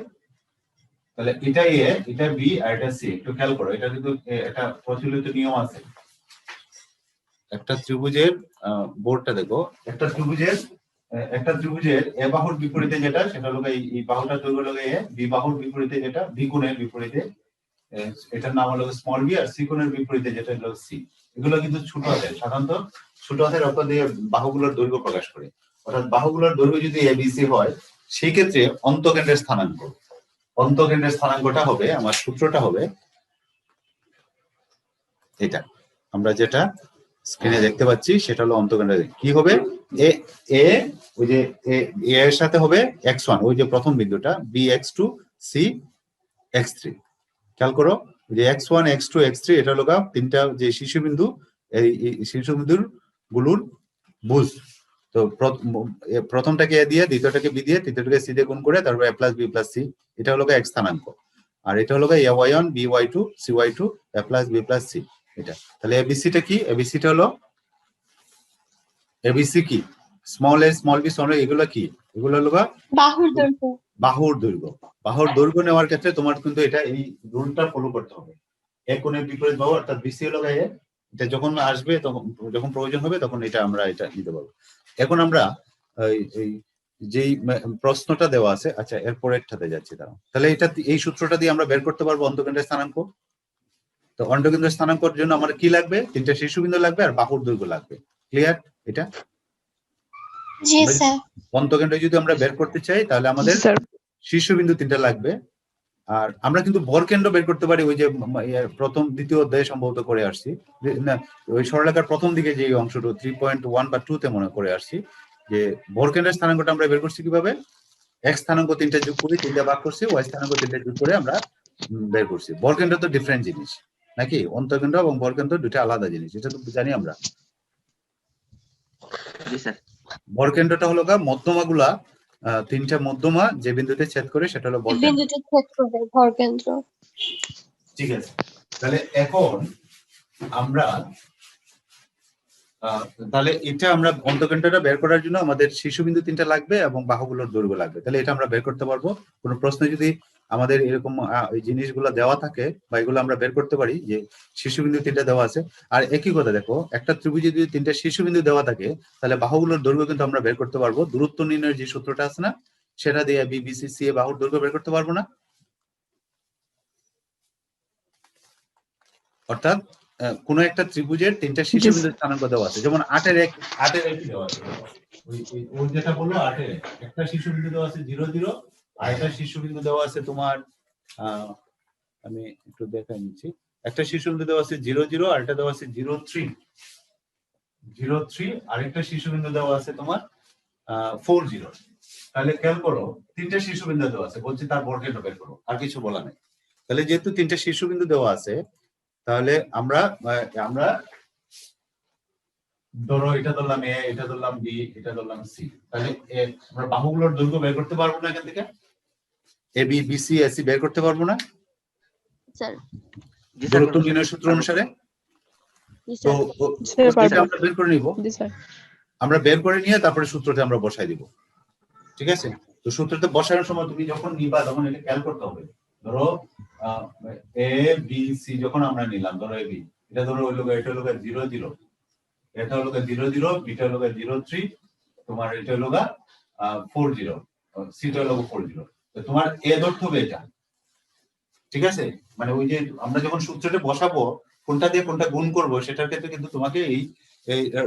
তাহলে এটা এ, এটা বি আর এটা সি। একটু খেয়াল করো, এটা কিন্তু একটা প্রচলিত নিয়ম আছে। একটা ত্রিভুজের বোর্ডটা দেখো, একটা ত্রিভুজের এ বাহুর বিপরীতে যেটা সেটা হলো এই বাহুটার দৈর্ঘ্য হলো এ, বি বাহুর বিপরীতে যেটা বি কোণের বিপরীতে এটার নাম হলো স্মল বি, আর সি কোণের বিপরীতে যেটা হলো সি। এগুলো কিন্তু ছোট হাতের, সাধারণত ছোট হাতের অক্ষর দিয়ে বাহুগুলোর দৈর্ঘ্য প্রকাশ করে। অর্থাৎ বাহুগুলোর দৈর্ঘ্য যদি এবিসি হয় সেই ক্ষেত্রে অন্তকেন্দ্রের স্থানাঙ্কটা হবে, আমার সূত্রটা হবে এটা, আমরা যেটা স্ক্রিনে দেখতে পাচ্ছি সেটা হলো অন্তকেন্দ্র। কি হবে? এ ওই যে এ এর সাথে হবে x1 ওই যে প্রথম বিন্দুটা, b x2 c x3। খেয়াল করো যে x1 x2 x3 এটা হলো তিনটা যে শীর্ষবিন্দু, এই শীর্ষবিন্দুর গুলোর বুজ। তো প্রথমটাকে এ দিয়ে, দ্বিতীয়টাকে বি দিয়ে, তৃতীয়টাকে সি দিয়ে গুণ করে তারপর a plus b plus c, এটা হলো x স্থানাঙ্ক। আর এটা হলো y1 by2 cy2 a plus b plus c এটা। তাহলে এবিসিটা কি? এবিসিটা হলো এবিসি কি? Small a small b small, এগুলো কি? এগুলো হলো বাহুর দৈর্ঘ্য নেওয়ার ক্ষেত্রে তোমার কিন্তু এটা এই রুলটা ফলো করতে হবে। এক কোণের বিপরীত বাহু অর্থাৎ বিসি হলো এটা যখন আসবে তখন, যখন প্রয়োজন হবে তখন এটা আমরা এটা নিতে পারবো। এখন আমরা এই যেই প্রশ্নটা দেওয়া আছে, আচ্ছা এর পরেরটাতে যাচ্ছি দাঁড়াও। তাহলে এটা এই সূত্রটা দিয়ে আমরা বের করতে পারবো অন্তকেন্দ্রের স্থানাঙ্ক। তো অন্তকেন্দ্রের স্থানাঙ্কের জন্য আমার কি লাগবে? 3টা শীর্ষবিন্দু লাগবে আর বাহুর দৈর্ঘ্য লাগবে। ক্লিয়ার এটা? জি আমরা স্যার। অন্তকেন্দ্র যদি আমরা বের করতে চাই তাহলে আমাদের স্যার শীর্ষবিন্দু 3টা লাগবে। আর আমরা কিন্তু ভরকেন্দ্র বের করতে পারি, ওই যে প্রথম দ্বিতীয় অধ্যায়ে সম্ভবত করে আসছি, না ওই সরলরেখার প্রথম দিকে যে অংশটা 3.1 বা 2 তে মনে করে আসছি, যে ভরকেন্দ্রের স্থানাঙ্কটা আমরা বের করছি কিভাবে, x স্থানাঙ্ক 3টা যোগ করে 3টা ভাগ করছি, y স্থানাঙ্ক 3টা যোগ করে আমরা বের করছি। ভরকেন্দ্র তো ডিফারেন্ট জিনিস নাকি, অন্তকেন্দ্র এবং ভরকেন্দ্র দুটো আলাদা জিনিস, এটা তো জানি আমরা। জি স্যার। ভরকেন্দ্রটা হলো মধ্যমাগুলা, 3টা মধ্যমা যে বিন্দুতে ছেদ করে সেটা হলো ভরকেন্দ্র। বিন্দুতে ছেদ করবে ভরকেন্দ্র। ঠিক আছে, তাহলে এখন আমরা তাহলে এটা আমরা অন্তকেন্দ্রটা বের করার জন্য আমাদের শীর্ষবিন্দু 3টা লাগবে এবং বাহুগুলোর দৈর্ঘ্য লাগবে, তাহলে এটা আমরা বের করতে পারবো। কোনো প্রশ্নে যদি আমাদের এরকম এই জিনিসগুলো দেওয়া থাকে বা এগুলো আমরা বের করতে পারি যে শীর্ষবিন্দু 3টা দেওয়া আছে। আর একই কথা দেখো, একটা ত্রিভুজে যদি 3টা শীর্ষবিন্দু দেওয়া থাকে তাহলে বাহুগুলোর দৈর্ঘ্য কিন্তু আমরা বের করতে পারবো। দূরত্ব নির্ণয়ের যে সূত্রটা আছে না, সেটা দিয়ে বিবিসি এ বাহুর দৈর্ঘ্য বের করতে পারবো না? অর্থাৎ কোন একটা ত্রিভুজের 3টা শীর্ষবিন্দু স্থানাঙ্ক দেওয়া আছে, যেমন 8 এর একই দেওয়া আছে, ওই যেটা বললো 8 এর একটা শীর্ষবিন্দু দেওয়া আছে 0 0, আর একটা শীর্ষবিন্দু দেওয়া আছে তোমার আমি একটু দেখাই নিচ্ছি, একটা শীর্ষবিন্দু দেওয়া আছে 0 0, আর একটা দেওয়া আছে 0 3 0 3, আর একটা শীর্ষবিন্দু দেওয়া আছে তোমার 4 0। তাহলে খেয়াল করো 3টা শীর্ষবিন্দু দেওয়া আছে, বলছি তার বর্গের বের করো, আর কিছু বলা নাই। তাহলে যেহেতু 3টা শীর্ষবিন্দু দেওয়া আছে, তাহলে আমরা ধরো এটা ধরলাম এ, এটা ধরলাম বি, এটা ধরলাম সি, তাহলে আমরা বাহুগুলোর দৈর্ঘ্য বের করতে পারবো না? এখান থেকে A B B C AC বের করতে পারবো না স্যার? জি স্যার। দূরত্ব নির্ণয় সূত্র অনুসারে? জি তো স্যার। এটা আমরা বের করে নিব, আমরা বের করে নিয়ে তারপরে সূত্রতে আমরা বসাই দিব। ঠিক আছে, তো সূত্রতে বসানোর সময় তুমি যখন নিবা তখন এটা খেয়াল করতে হবে। ধরো এ বি সি যখন আমরা নিলাম, ধরো এ বি, এটা ধরো হলো এটা হলো 0 0, এটা হলো 0 0, বিটা হলো 0 3, তোমার এটা হলো 4 0, সিটা হলো 4 0। তো তোমার এ ধরতে হবে এটা। ঠিক আছে, মানে ওই যে আমরা যখন সূত্রটা বসাবো কোনটা দিয়ে কোনটা গুণ করব সেটার ক্ষেত্রে কিন্তু তোমাকে এই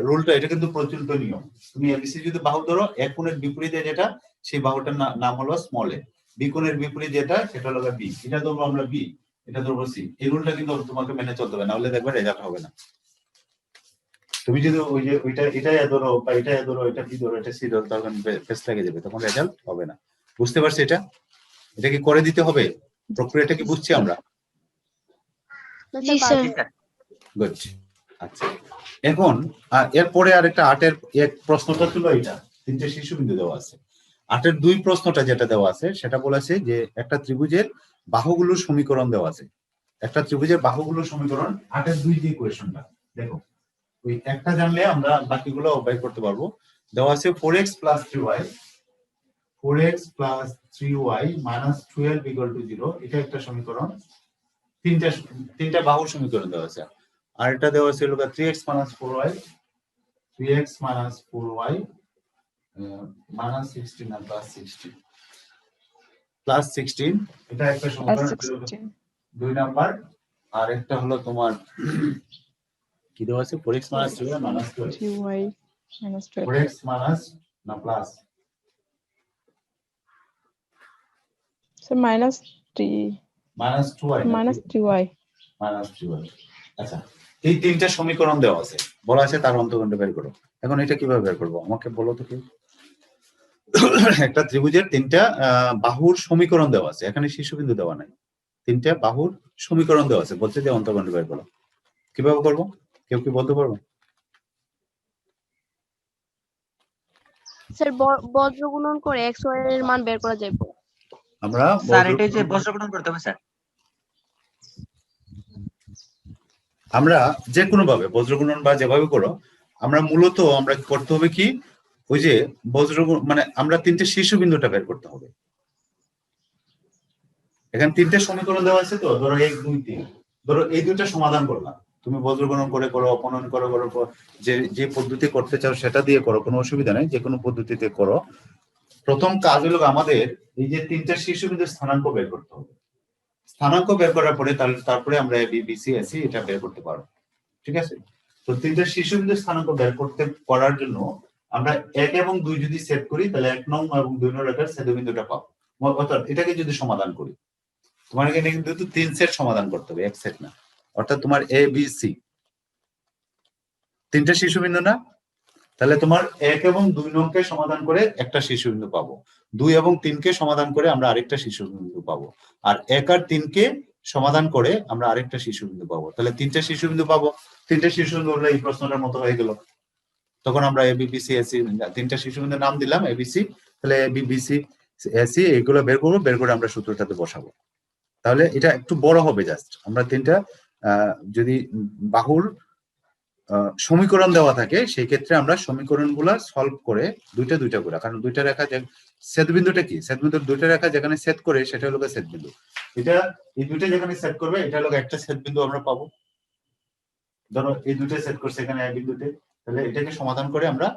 রুলটা, এটা কিন্তু প্রচলিত নিয়ম। তুমি এবিসি যদি বাহু ধরো, এক কোণের বিপরীতে যেটা, সেই বাহুটার নাম হলো স্মল এ, বি কোণের বিপরীত যেটা সেটা হলো বি, এটা ধরবো আমরা বি, এটা ধরবো সি। এই রুলটা কিন্তু তোমাকে মেনে চলতে হবে, না হলে দেখবে রেজাল্ট হবে না। তুমি যদি ওই যে এটাই ধরো বা এটাই ধরো, এটা বি ধরো, এটা সি ধরো, তখন ফেস লেগে যাবে, তখন রেজাল্ট হবে না। বুঝতে পারছি? এটা কি করে দিতে হবে? প্রক্রিয়াটা কি বুঝছি আমরা? জি স্যার। গুড। আচ্ছা, এখন এরপরে আরেকটা 8 এর এক প্রশ্নটা ছিল, এটা 3টে শীর্ষবিন্দু দেওয়া আছে। 8 এর 2 প্রশ্নটা যেটা দেওয়া আছে সেটা বলেছে যে একটা ত্রিভুজের বাহুগুলোর সমীকরণ দেওয়া আছে। একটা ত্রিভুজের বাহুগুলোর সমীকরণ 8 এর 2 যে ইকুয়েশনটা, দেখো ওই একটা জানলে আমরা বাকিগুলো বের করতে পারবো। দেওয়া আছে 4x + 3y, 4x + 3y - 12 = 0, এটা একটা সমীকরণ। তিনটা বাহুর সমীকরণ দেওয়া আছে। আর এটা দেওয়া আছে 3x - 4y, 3x - 4y -16 না +16, এটা একটা সমীকরণ 2 নাম্বার। আর একটা হলো তোমার কি দেওয়া আছে, 4x - 3y -12, 4x না প্লাস -2y, আচ্ছা, এই তিনটা সমীকরণ দেওয়া আছে, বলা আছে তার অন্তর্গণ্ড বের করো। এখন এটা কিভাবে বের করবো আমাকে বলো তো কেউ? একটা ত্রিভুজের 3টা বাহুর সমীকরণ দেওয়া আছে, এখানে শীর্ষবিন্দু দেওয়া নাই, 3টা বাহুর সমীকরণ দেওয়া আছে, বলছে যে অন্তর্গণ্ড বের করো। কিভাবে করবো কেউ কি বলতে পারবো? স্যার বজ্র গুণন করে x y এর মান বের করা যাবে। আমরা স্যার এটা যে বজ্রগুণন করতে হবে স্যার। আমরা যে কোনো ভাবে বজ্রগুণন বা যেভাবে করো, আমরা মূলত আমরা করতে হবে কি, ওই যে মানে আমরা 3টে শীর্ষবিন্দুটা বের করতে হবে। এখানে 3টে সমীকরণ দেওয়া আছে, তো ধরো 1 2 3, ধরো এই দুইটা সমাধান করলাম, তুমি বজ্রগুণন করে করো, অপনয়ন করো, যে পদ্ধতি করতে চাও সেটা দিয়ে করো, কোনো অসুবিধা নেই, যে কোনো পদ্ধতিতে করো। প্রথম কাজ হলো আমাদের এই যে 3টা শীর্ষবিন্দুর স্থানাঙ্ক বের করতে হবে। স্থানাঙ্ক বের করার পরে তারপরে আমরা বি বি সি এসি এটা বের করতে পারবো। ঠিক আছে, তো 3টা শীর্ষবিন্দুর স্থানাঙ্ক বের করার জন্য আমরা 1 এবং 2 যদি সেট করি তাহলে 1 নং এবং 2 নং রেখার ছেদবিন্দুটা পাবো। অর্থাৎ এটাকে যদি সমাধান করি, তোমার এখানে কিন্তু 3 সেট সমাধান করতে হবে, এক সেট না। অর্থাৎ তোমার এ বি সি তিনটা শীর্ষবিন্দু না, তাহলে তোমার 1 এবং 2 নংকে সমাধান করে একটা শীর্ষবিন্দু পাবো, 2 এবং 3 কে সমাধান করে আমরা আরেকটা শীর্ষবিন্দু পাবো, আর 1 আর 3 কে সমাধান করে আমরা আরেকটা শীর্ষবিন্দু পাবো। তাহলে তিনটা শীর্ষবিন্দু পাবো, তিনটা শীর্ষবিন্দু হলে এই প্রশ্নটার মতো হয়ে গেল। তখন আমরা A B B C AC তিনটা শীর্ষবিন্দুর নাম দিলাম এবিসি, তাহলে A B B C AC এগুলো বের করবো, বের করে আমরা সূত্রটাতে বসাবো। তাহলে এটা একটু বড় হবে, জাস্ট আমরা তিনটা যদি বাহুর সমীকরণ দেওয়া থাকে সেই ক্ষেত্রে আমরা সমীকরণগুলো সলভ করে দুইটা করে, কারণ দুইটা রেখা ছেদবিন্দুটা কি, ছেদবিন্দুর দুইটা রেখা যেখানে ছেদ করে সেটা হলো ছেদবিন্দু, এটা এই দুইটা যেখানে ছেদ করবে এটা হলো একটা ছেদবিন্দু আমরা পাবো। ধরো এই দুইটা ছেদ করছে এখানে এই বিন্দুতে, তাহলে এটাকে সমাধান করে আমরা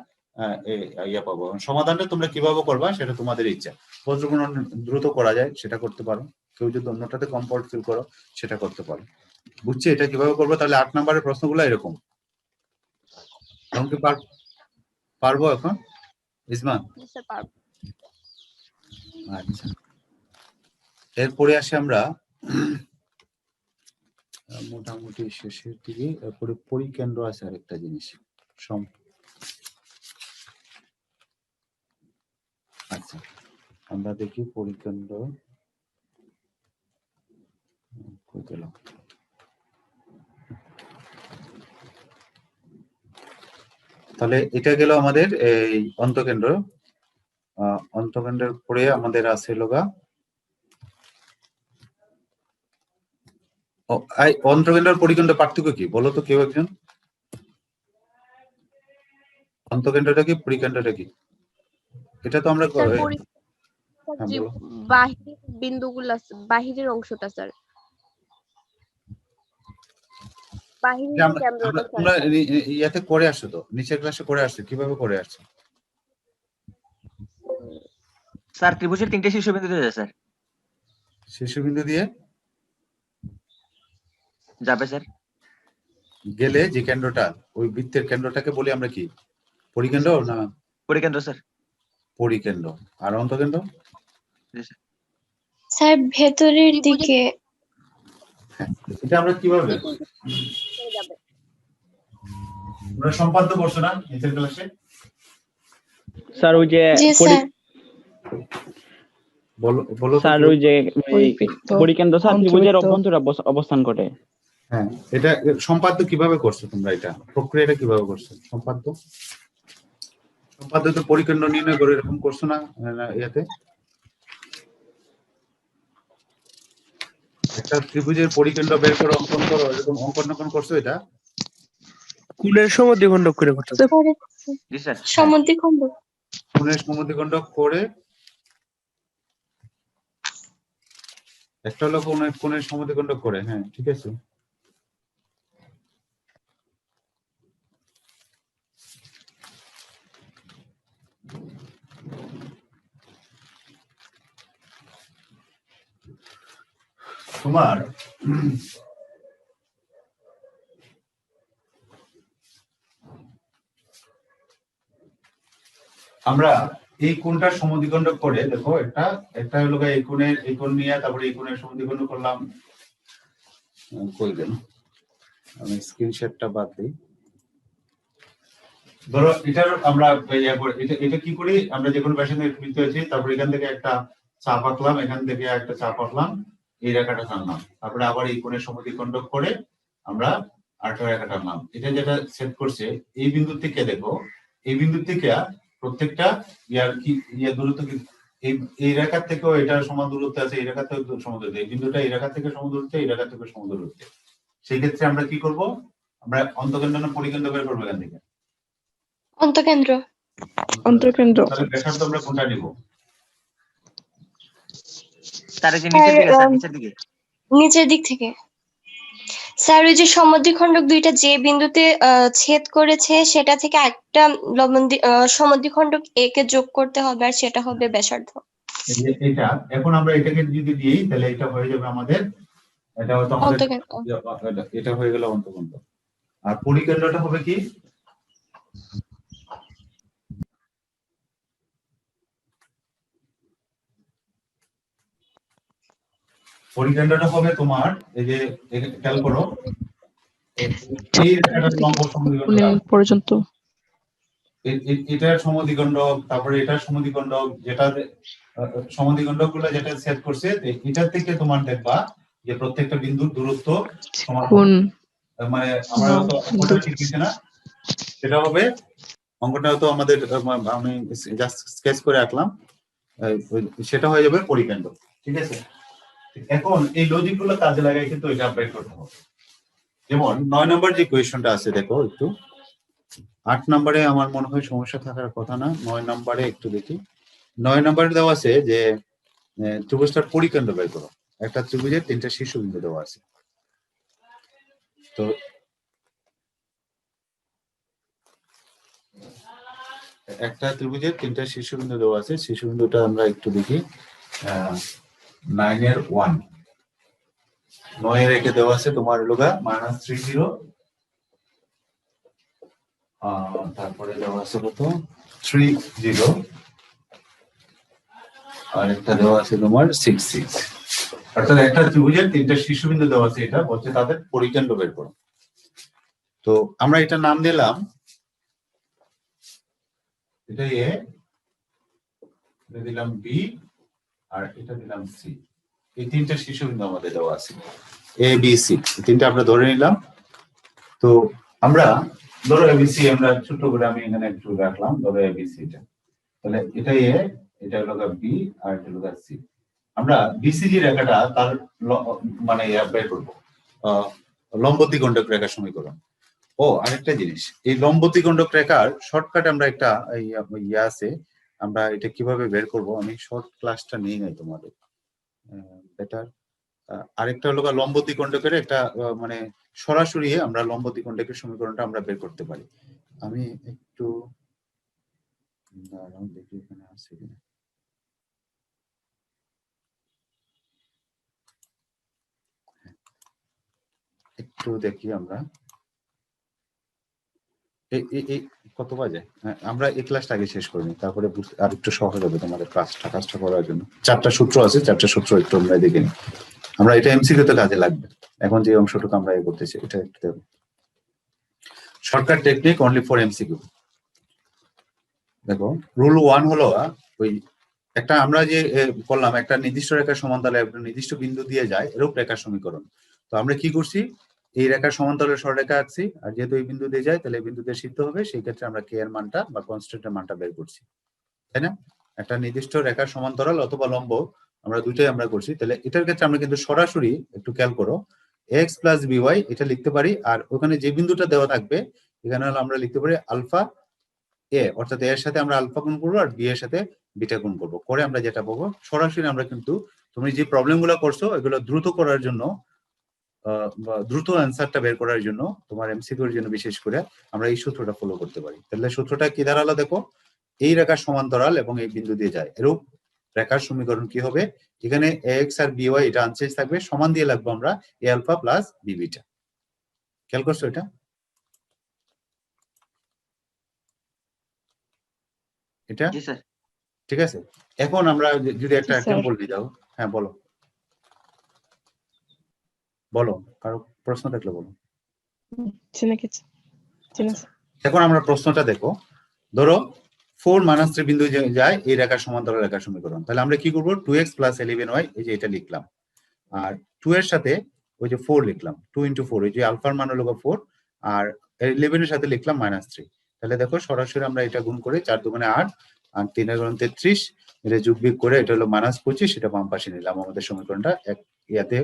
ইয়া পাবো। সমাধানটা তোমরা কিভাবে করবা সেটা তোমাদের ইচ্ছা, বজ্রগুণন দ্রুত করা যায় সেটা করতে পারো, কেউ যদি অন্যটাতে কমফর্ট ফিল করো সেটা করতে পারো। বুঝছি এটা কিভাবে করবো? তাহলে 8 নম্বরের প্রশ্নগুলো এরকম। এখন কি পারবো এখন ইসমান? স্যার পারবো। আচ্ছা, এরপরে আসি আমরা মোটামুটি শেষের দিকে। এরপরে পরিকেন্দ্র আছে আরেকটা জিনিস, আচ্ছা আমরা দেখি পরিকেন্দ্র কই গেল। তাহলে এটা গেল আমাদের এই অন্তকেন্দ্র। অন্তকেন্দ্রের পরে আমাদের আছে লগা অন্তকেন্দ্র পরিকেন্দ্র পার্থক্য কি বলো তো কেউ একজন? অন্তকেন্দ্রটা কি পরিকেন্দ্রটা কি? এটা তো আমরা স্যার হ্যাঁ, যে বলো। বাহিরের বিন্দুগুলো বাহিরের অংশটা স্যার, বাহিরের যে কেন্দ্রটা স্যার। তোমরা ইয়াতে করে আসছো তো, নিচের ক্লাসে করে আসছো, কিভাবে করে আসছো? স্যার ত্রিভুজের তিনটে শীর্ষবিন্দু দিয়ে যায় স্যার, শীর্ষবিন্দু দিয়ে যাবে স্যার। গেলে যে কেন্দ্রটা, ওই বৃত্তের কেন্দ্রটাকে বলি আমরা কি, পরিকেন্দ্র না? পরিকেন্দ্র স্যার। পরিকেন্দ্র। আর অন্তকেন্দ্র? স্যার ভেতরের দিকে। এটা আমরা কিভাবে, যাবে আমরা সম্পাদ্য করছো না নিচের ক্লাসে? স্যার ওই যে জি স্যার। বলো স্যার ওই যে পরিকেন্দ্র স্যার ত্রিভুজের অভ্যন্তরে অবস্থান করে। হ্যাঁ, এটা সম্পাদ্য কিভাবে করছো তোমরা, এটা প্রক্রিয়াটা কিভাবে করছো? সম্পাদ্য তো পরিকেন্দ্র নির্ণয় করে এরকম করছো না ইয়াতে? একটা ত্রিভুজের পরিকেন্দ্র বের করে অঙ্কন করো, এরকম অঙ্কন করছো? এটা কোণের সমদ্বিখণ্ডক করে করতে হবে। জি স্যার। সমদ্বিখণ্ড। কোণের সমদ্বিখণ্ডক করে, একটা হলো কোণের সমদ্বিখণ্ডক করে, হ্যাঁ ঠিক আছে। তোমার আমরা এই কোণটা সমদ্বিখণ্ডক করে দেখো, একটা হলো এই কোণ নিয়ে তারপরে এই কোণের সমদ্বিখণ্ডক করলাম। কই গেল, আমি স্ক্রিনশটটা বাদ দিই। ধরো এটার আমরা এটা কি করি, আমরা যে কোনো ব্যাসার্ধের বৃত্ত আছে, তারপর এখান থেকে একটা চাপ আঁকলাম, এখান থেকে একটা চাপ আঁকলাম, এই রেখাটা টানলাম, তারপরে আবার এই কোণের সমদ্বিখণ্ডক করে আমরা আরেকটা রেখা টানলাম। এটা যেটা সেট করছে এই বিন্দু থেকে, দেখো এই বিন্দু থেকে প্রত্যেকটা ইয়ার দূরত্ব কি, এই রেখা থেকেও এটা সমান দূরত্ব আছে, এই রেখা থেকে সমান দূরত্ব, এই বিন্দুটা এই রেখা থেকে সমান দূরত্ব, এই রেখা থেকে সমান দূরত্ব। সেই ক্ষেত্রে আমরা কি করব, আমরা অন্তকেন্দ্র না পরিকেন্দ্র বের করবো এখান থেকে? অন্তকেন্দ্র। তাহলে ব্যাসার্ধ আমরা কোনটা নিব? তার যে নিচের দিকে স্যার, নিচের দিকে। নিচের দিক থেকে। স্যার ওই যে সমদ্বিখণ্ডক দুইটা যে বিন্দুতে ছেদ করেছে সেটা থেকে একটা সমদ্বিখণ্ডক এ কে যোগ করতে হবে, আর সেটা হবে ব্যাসার্ধ। এটা এখন আমরা এটাকে যদি দিই তাহলে এটা হয়ে যাবে আমাদের, এটা হয়তো আমাদের এটা হয়ে গেল অন্তকেন্দ্র। আর পরিকেন্দ্রটা হবে কি? পরিকেন্দ্রটা হবে তোমার এই যে খেয়াল করো এই রেখাটার লম্ব সমদ্বিখণ্ডক পর্যন্ত এটার সমদ্বিখণ্ডক, তারপরে এটার সমদ্বিখণ্ডক, যেটা সমদ্বিখণ্ডক গুলো যেটা সেট করছে এটার থেকে তোমার দেখবা যে প্রত্যেকটা বিন্দুর দূরত্ব সমান হবে। মানে আমরা তো অঙ্কটা ঠিক দিচ্ছি না, সেটা হবে অঙ্কটা তো আমাদের আমি জাস্ট স্কেচ করে রাখলাম, সেটা হয়ে যাবে পরিকেন্দ্র। ঠিক আছে, এখন এই লজিক গুলো কাজে লাগাই কিন্তু এটা আপডেট করতে হবে। যেমন 9 নম্বর যে কোয়েশ্চনটা আছে দেখো একটু, 8 নম্বরে আমার মনে হয় সমস্যা থাকার কথা না, 9 নম্বরে একটু দেখি। 9 নম্বরে দেওয়া আছে যে ত্রিভুজটার পরিকেন্দ্র বের করো। একটা ত্রিভুজের 3টা শীর্ষবিন্দু দেওয়া আছে। তো একটা ত্রিভুজের 3টা শীর্ষবিন্দু দেওয়া আছে, শীর্ষবিন্দুটা আমরা একটু দেখি। 9 এর 1, 9 এর একে দেওয়া আছে তোমার লোগা -30, তারপরে দেওয়া আছে কত 30, আর একটা দেওয়া আছে তোমার 66। অর্থাৎ একটা ত্রিভুজের 3টা শীর্ষবিন্দু দেওয়া আছে, এটা বলছে তাদের পরিকেন্দ্র বের করো। তো আমরা এটা নাম দিলাম, এটা এ, এটা দিলাম বি, আর এটা দিলাম সি। এই 3টা শীর্ষবিন্দু আমাদের দেওয়া আছে, এ বি সি, তিনটা আমরা ধরে নিলাম। তো আমরা ধরো এবিসি আমরা ছোট করে আমি এখানে একটু রাখলাম, ধরো এবিসি টা, তাহলে এটা এ, এটা হলো বি, আর এটা হলো সি। আমরা বিসিজি রেখাটা তার মানে বের করবো লম্ব দ্বিখণ্ডক রেখার সমীকরণ। ও আরেকটা জিনিস, এই লম্ব দ্বিখণ্ডক রেখার শর্টকাট আমরা একটা ইয়ে আছে, আমরা এটা কিভাবে বের করব, আমি শর্ট ক্লাসটা নিই নাই তোমাদের, বেটার। আরেকটা হলো লম্ব দ্বিখণ্ডকের একটা মানে সরাসরি আমরা লম্ব দ্বিখণ্ডকের সমীকরণটা আমরা বের করতে পারি। আমি একটু দেখি এখানে আছে কিনা। একটু দেখি আমরা এই কত বাজে, আমরা এই ক্লাসটা আগে শেষ করিনি, তারপরে আর একটু সহজ হবে তোমাদের কাজটা করার জন্য। 4টা সূত্র আছে, 4টা সূত্র একটু আমরা দেখে নিই। আমরা এটা এমসিকিউ তে কাজে লাগবে। এখন যে অংশটুকু আমরা করতেছি এটা একটু দেখো, shortcut technique only for MCQ. দেখো রুল 1 হলো ওই একটা আমরা যে করলাম, একটা নির্দিষ্ট রেখার সমান্তরালে একটা নির্দিষ্ট বিন্দু দিয়ে যায় এরূপ রেখার সমীকরণ। তো আমরা কি করছি, এই রেখার সমান্তরালে সরলরেখা আঁকছি, আর যেহেতু এই বিন্দু দিয়ে যায় তাহলে এই বিন্দুতে সিদ্ধ হবে, সেই ক্ষেত্রে আমরা কে এর মানটা বা কনস্ট্যান্টের মানটা বের করছি, তাই না? একটা নির্দিষ্ট রেখার সমান্তরাল অথবা লম্ব আমরা দুইটাই আমরা করছি। তাহলে এটার ক্ষেত্রে আমরা কিন্তু সরাসরি একটু খেয়াল করো এক্স প্লাস বিওয়াই এটা লিখতে পারি, আর ওখানে যে বিন্দুটা দেওয়া থাকবে এখানে হলো আমরা লিখতে পারি আলফা এ, অর্থাৎ এর সাথে আমরা আলফা গুণ করবো আর বি এর সাথে বিটা গুণ করবো, করে আমরা যেটা পাবো সরাসরি আমরা কিন্তু তুমি যে প্রবলেম গুলো করছো এগুলো দ্রুত করার জন্য, দ্রুত অ্যান্সারটা বের করার জন্য, তোমার এমসিকিউর জন্য বিশেষ করে আমরা এই সূত্রটা ফলো করতে পারি। তাহলে সূত্রটা কি দাঁড়ালো দেখো, এই রেখার সমান্তরাল এবং এই বিন্দু দিয়ে যায় এরূপ রেখার সমীকরণ কি হবে, এখানে এক্স আর বিওয়াই এটা আনচেঞ্জ থাকবে, সমান দিয়ে লাগবো আমরা এ আলফা প্লাস বি বিটা। খেয়াল করছো এটা? এটা ঠিক আছে। এখন আমরা যদি একটা এক্সাম্পল দিয়ে দাও, হ্যাঁ বলো বলো, কারো প্রশ্ন থাকলে বলো। এখন আমরা প্রশ্নটা দেখো, ধরো 4 - 3 বিন্দু যায় এই রেখার সমান্তরাল রেখার সমীকরণ। তাহলে আমরা কি করবো, 2x + 11y, এই যে এটা লিখলাম, আর 2 এর সাথে ওই যে 4 লিখলাম, 2 × 4, ওই যে আলফার মান হলো 4, আর 11 এর সাথে লিখলাম -3। তাহলে দেখো সরাসরি আমরা এটা গুণ করে 4 × 2 = 8 আর 3 × 3 = 33, এটা যোগ বিয়োগ করে এটা হলো -25, এটা বাম পাশে নিলাম। আমাদের সমীকরণটা ইয়াতে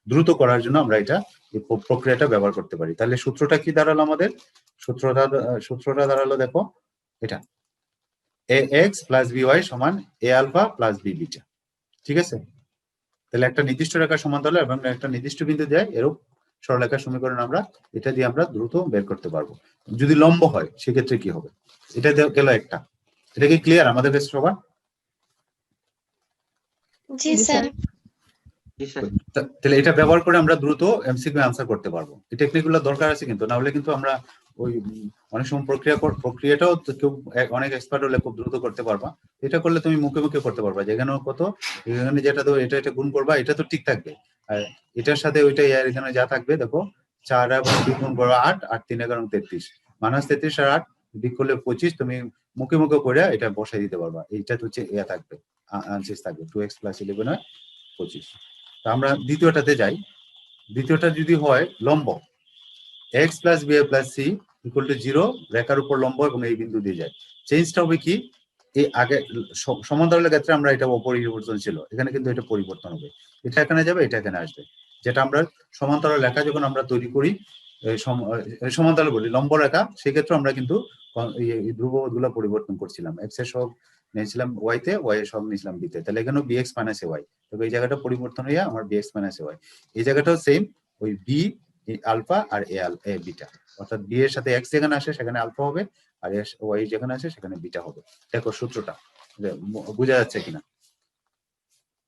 দ্রুত করার জন্য আমরা এটা এই প্রক্রিয়াটা ব্যবহার করতে পারি। তাহলে সূত্রটা কি দাঁড়ালো আমাদের, সূত্রটা দাঁড়ালো দেখো এটা ax + by = a alpha + b beta. ঠিক আছে, তাহলে একটা নির্দিষ্ট রেখার সমান্তরাল এবং একটা নির্দিষ্ট বিন্দু যায় এরূপ সরলরেখার সমীকরণ আমরা এটা দিয়ে আমরা দ্রুত বের করতে পারবো। যদি লম্ব হয় সেক্ষেত্রে কি হবে, এটা গেল একটা। এটা কি ক্লিয়ার আমাদের কাছে সবার? জি স্যার। তাহলে এটা ব্যবহার করে আমরা দ্রুত এমসিকিউ আনসার করতে পারবো। এই টেকনিকগুলো দরকার আছে কিন্তু, না হলে কিন্তু আমরা ওই অনেক সময় প্রক্রিয়াটাও কেউ অনেক এক্সপার্ট হলে খুব দ্রুত করতে পারবা। এটা করলে তুমি মুখে মুখে করতে পারবা, যেখানে কত এখানে যেটা দেবো এটা গুণ করবা, এটা তো ঠিক থাকবে, আর এটার সাথে ওইটা এখানে যা থাকবে দেখো 4 এবং 2 গুণ করো 8, 8 3 11 33, -33 আর 8 বিয়োগ করলে 25, তুমি মুখে মুখে করে এটা বসাই দিতে পারবা। এইটা হচ্ছে থাকবে, আনসার থাকবে 2x + 11 হয় 25। তো আমরা দ্বিতীয়টাতে যাই। দ্বিতীয়টা যদি হয় লম্ব x + b + c = 0, রেখার উপর লম্ব এবং এই বিন্দু দিয়ে যায়। চেঞ্জটা হবে কি, এই আগে সমান্তরালের ক্ষেত্রে আমরা এটা অপরিবর্তন ছিল, এখানে কিন্তু এটা পরিবর্তন হবে, এটা এখানে যাবে, এটা এখানে আসবে। যেটা আমরা সমান্তরাল রেখা যখন আমরা তৈরি করি, সমান্তরাল বলি লম্ব রেখা, সেক্ষেত্রে আমরা কিন্তু এই ধ্রুবগুলো পরিবর্তন করছিলাম, x এর সহগ নিয়েছিলাম y তে, y এর সহগ নিয়েছিলাম b তে, তাহলে এখানেও bx - ay, তবে এই জায়গাটা পরিবর্তন হয়ে আমার bx - ay, এই জায়গাটাও সেম, ওই b আলফা আর এ বিটা, অর্থাৎ b এর সাথে x যেখানে আসে সেখানে আলফা হবে, আর y যেখানে আসে সেখানে বিটা হবে। দেখো সূত্রটা বোঝা যাচ্ছে কিনা।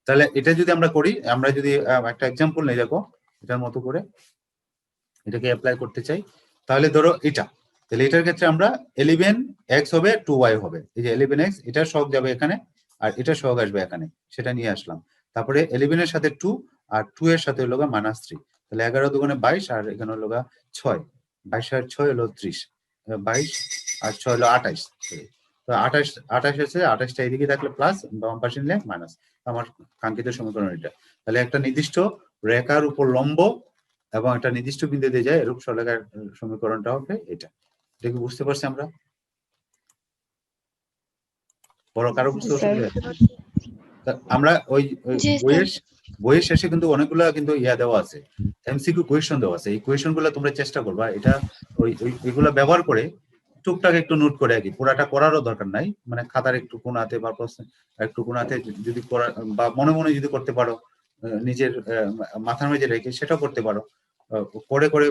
তাহলে এটা যদি আমরা করি, আমরা যদি একটা एग्जांपल নেই, দেখো এটার মতো করে এটাকে অ্যাপ্লাই করতে চাই, তাহলে ধরো এটা, তাহলে এটার ক্ষেত্রে আমরা 11x হবে 2y হবে, এই যে 11x এটার সহগ যাবে এখানে আর এটার সহগ আসবে এখানে, সেটা নিয়ে আসলাম। তারপরে 11 এর সাথে 2 আর 2 এর সাথে হলো -3, তাহলে 11 দুগুণে 22 আর এখানে হলো 6, 22 আর 6 হলো 30, 22 আর 6 হলো 28, তো 28 হচ্ছে, 28টা এদিকে থাকলে প্লাস, বাম পাশে নিলে মাইনাস, আমার কাঙ্ক্ষিত সমীকরণ এটা। তাহলে একটা নির্দিষ্ট রেখার উপর লম্ব এবং একটা নির্দিষ্ট বিন্দু দিয়ে যায় এরূপ সরলরেখার সমীকরণটা হবে এটা। এটা কি বুঝতে পারছি আমরা? বড় কারো বুঝতে অসুবিধা? আমরা ওই জি বইয়ের শেষে কিন্তু অনেকগুলো কিন্তু দেওয়া আছে, এমসিকিউ কোয়েশ্চন দেওয়া আছে, এই কোয়েশ্চন গুলো তোমরা চেষ্টা করবা এটা এগুলো ব্যবহার করে টুকটাক একটু নোট করে, আর কি পুরাটা করারও দরকার নাই, মানে খাতার একটু কোণাতে বা একটু কোণাতে যদি বা মনে মনে যদি করতে পারো, নিজের মাথার মাঝে রেখে সেটাও করতে পারো, করে করে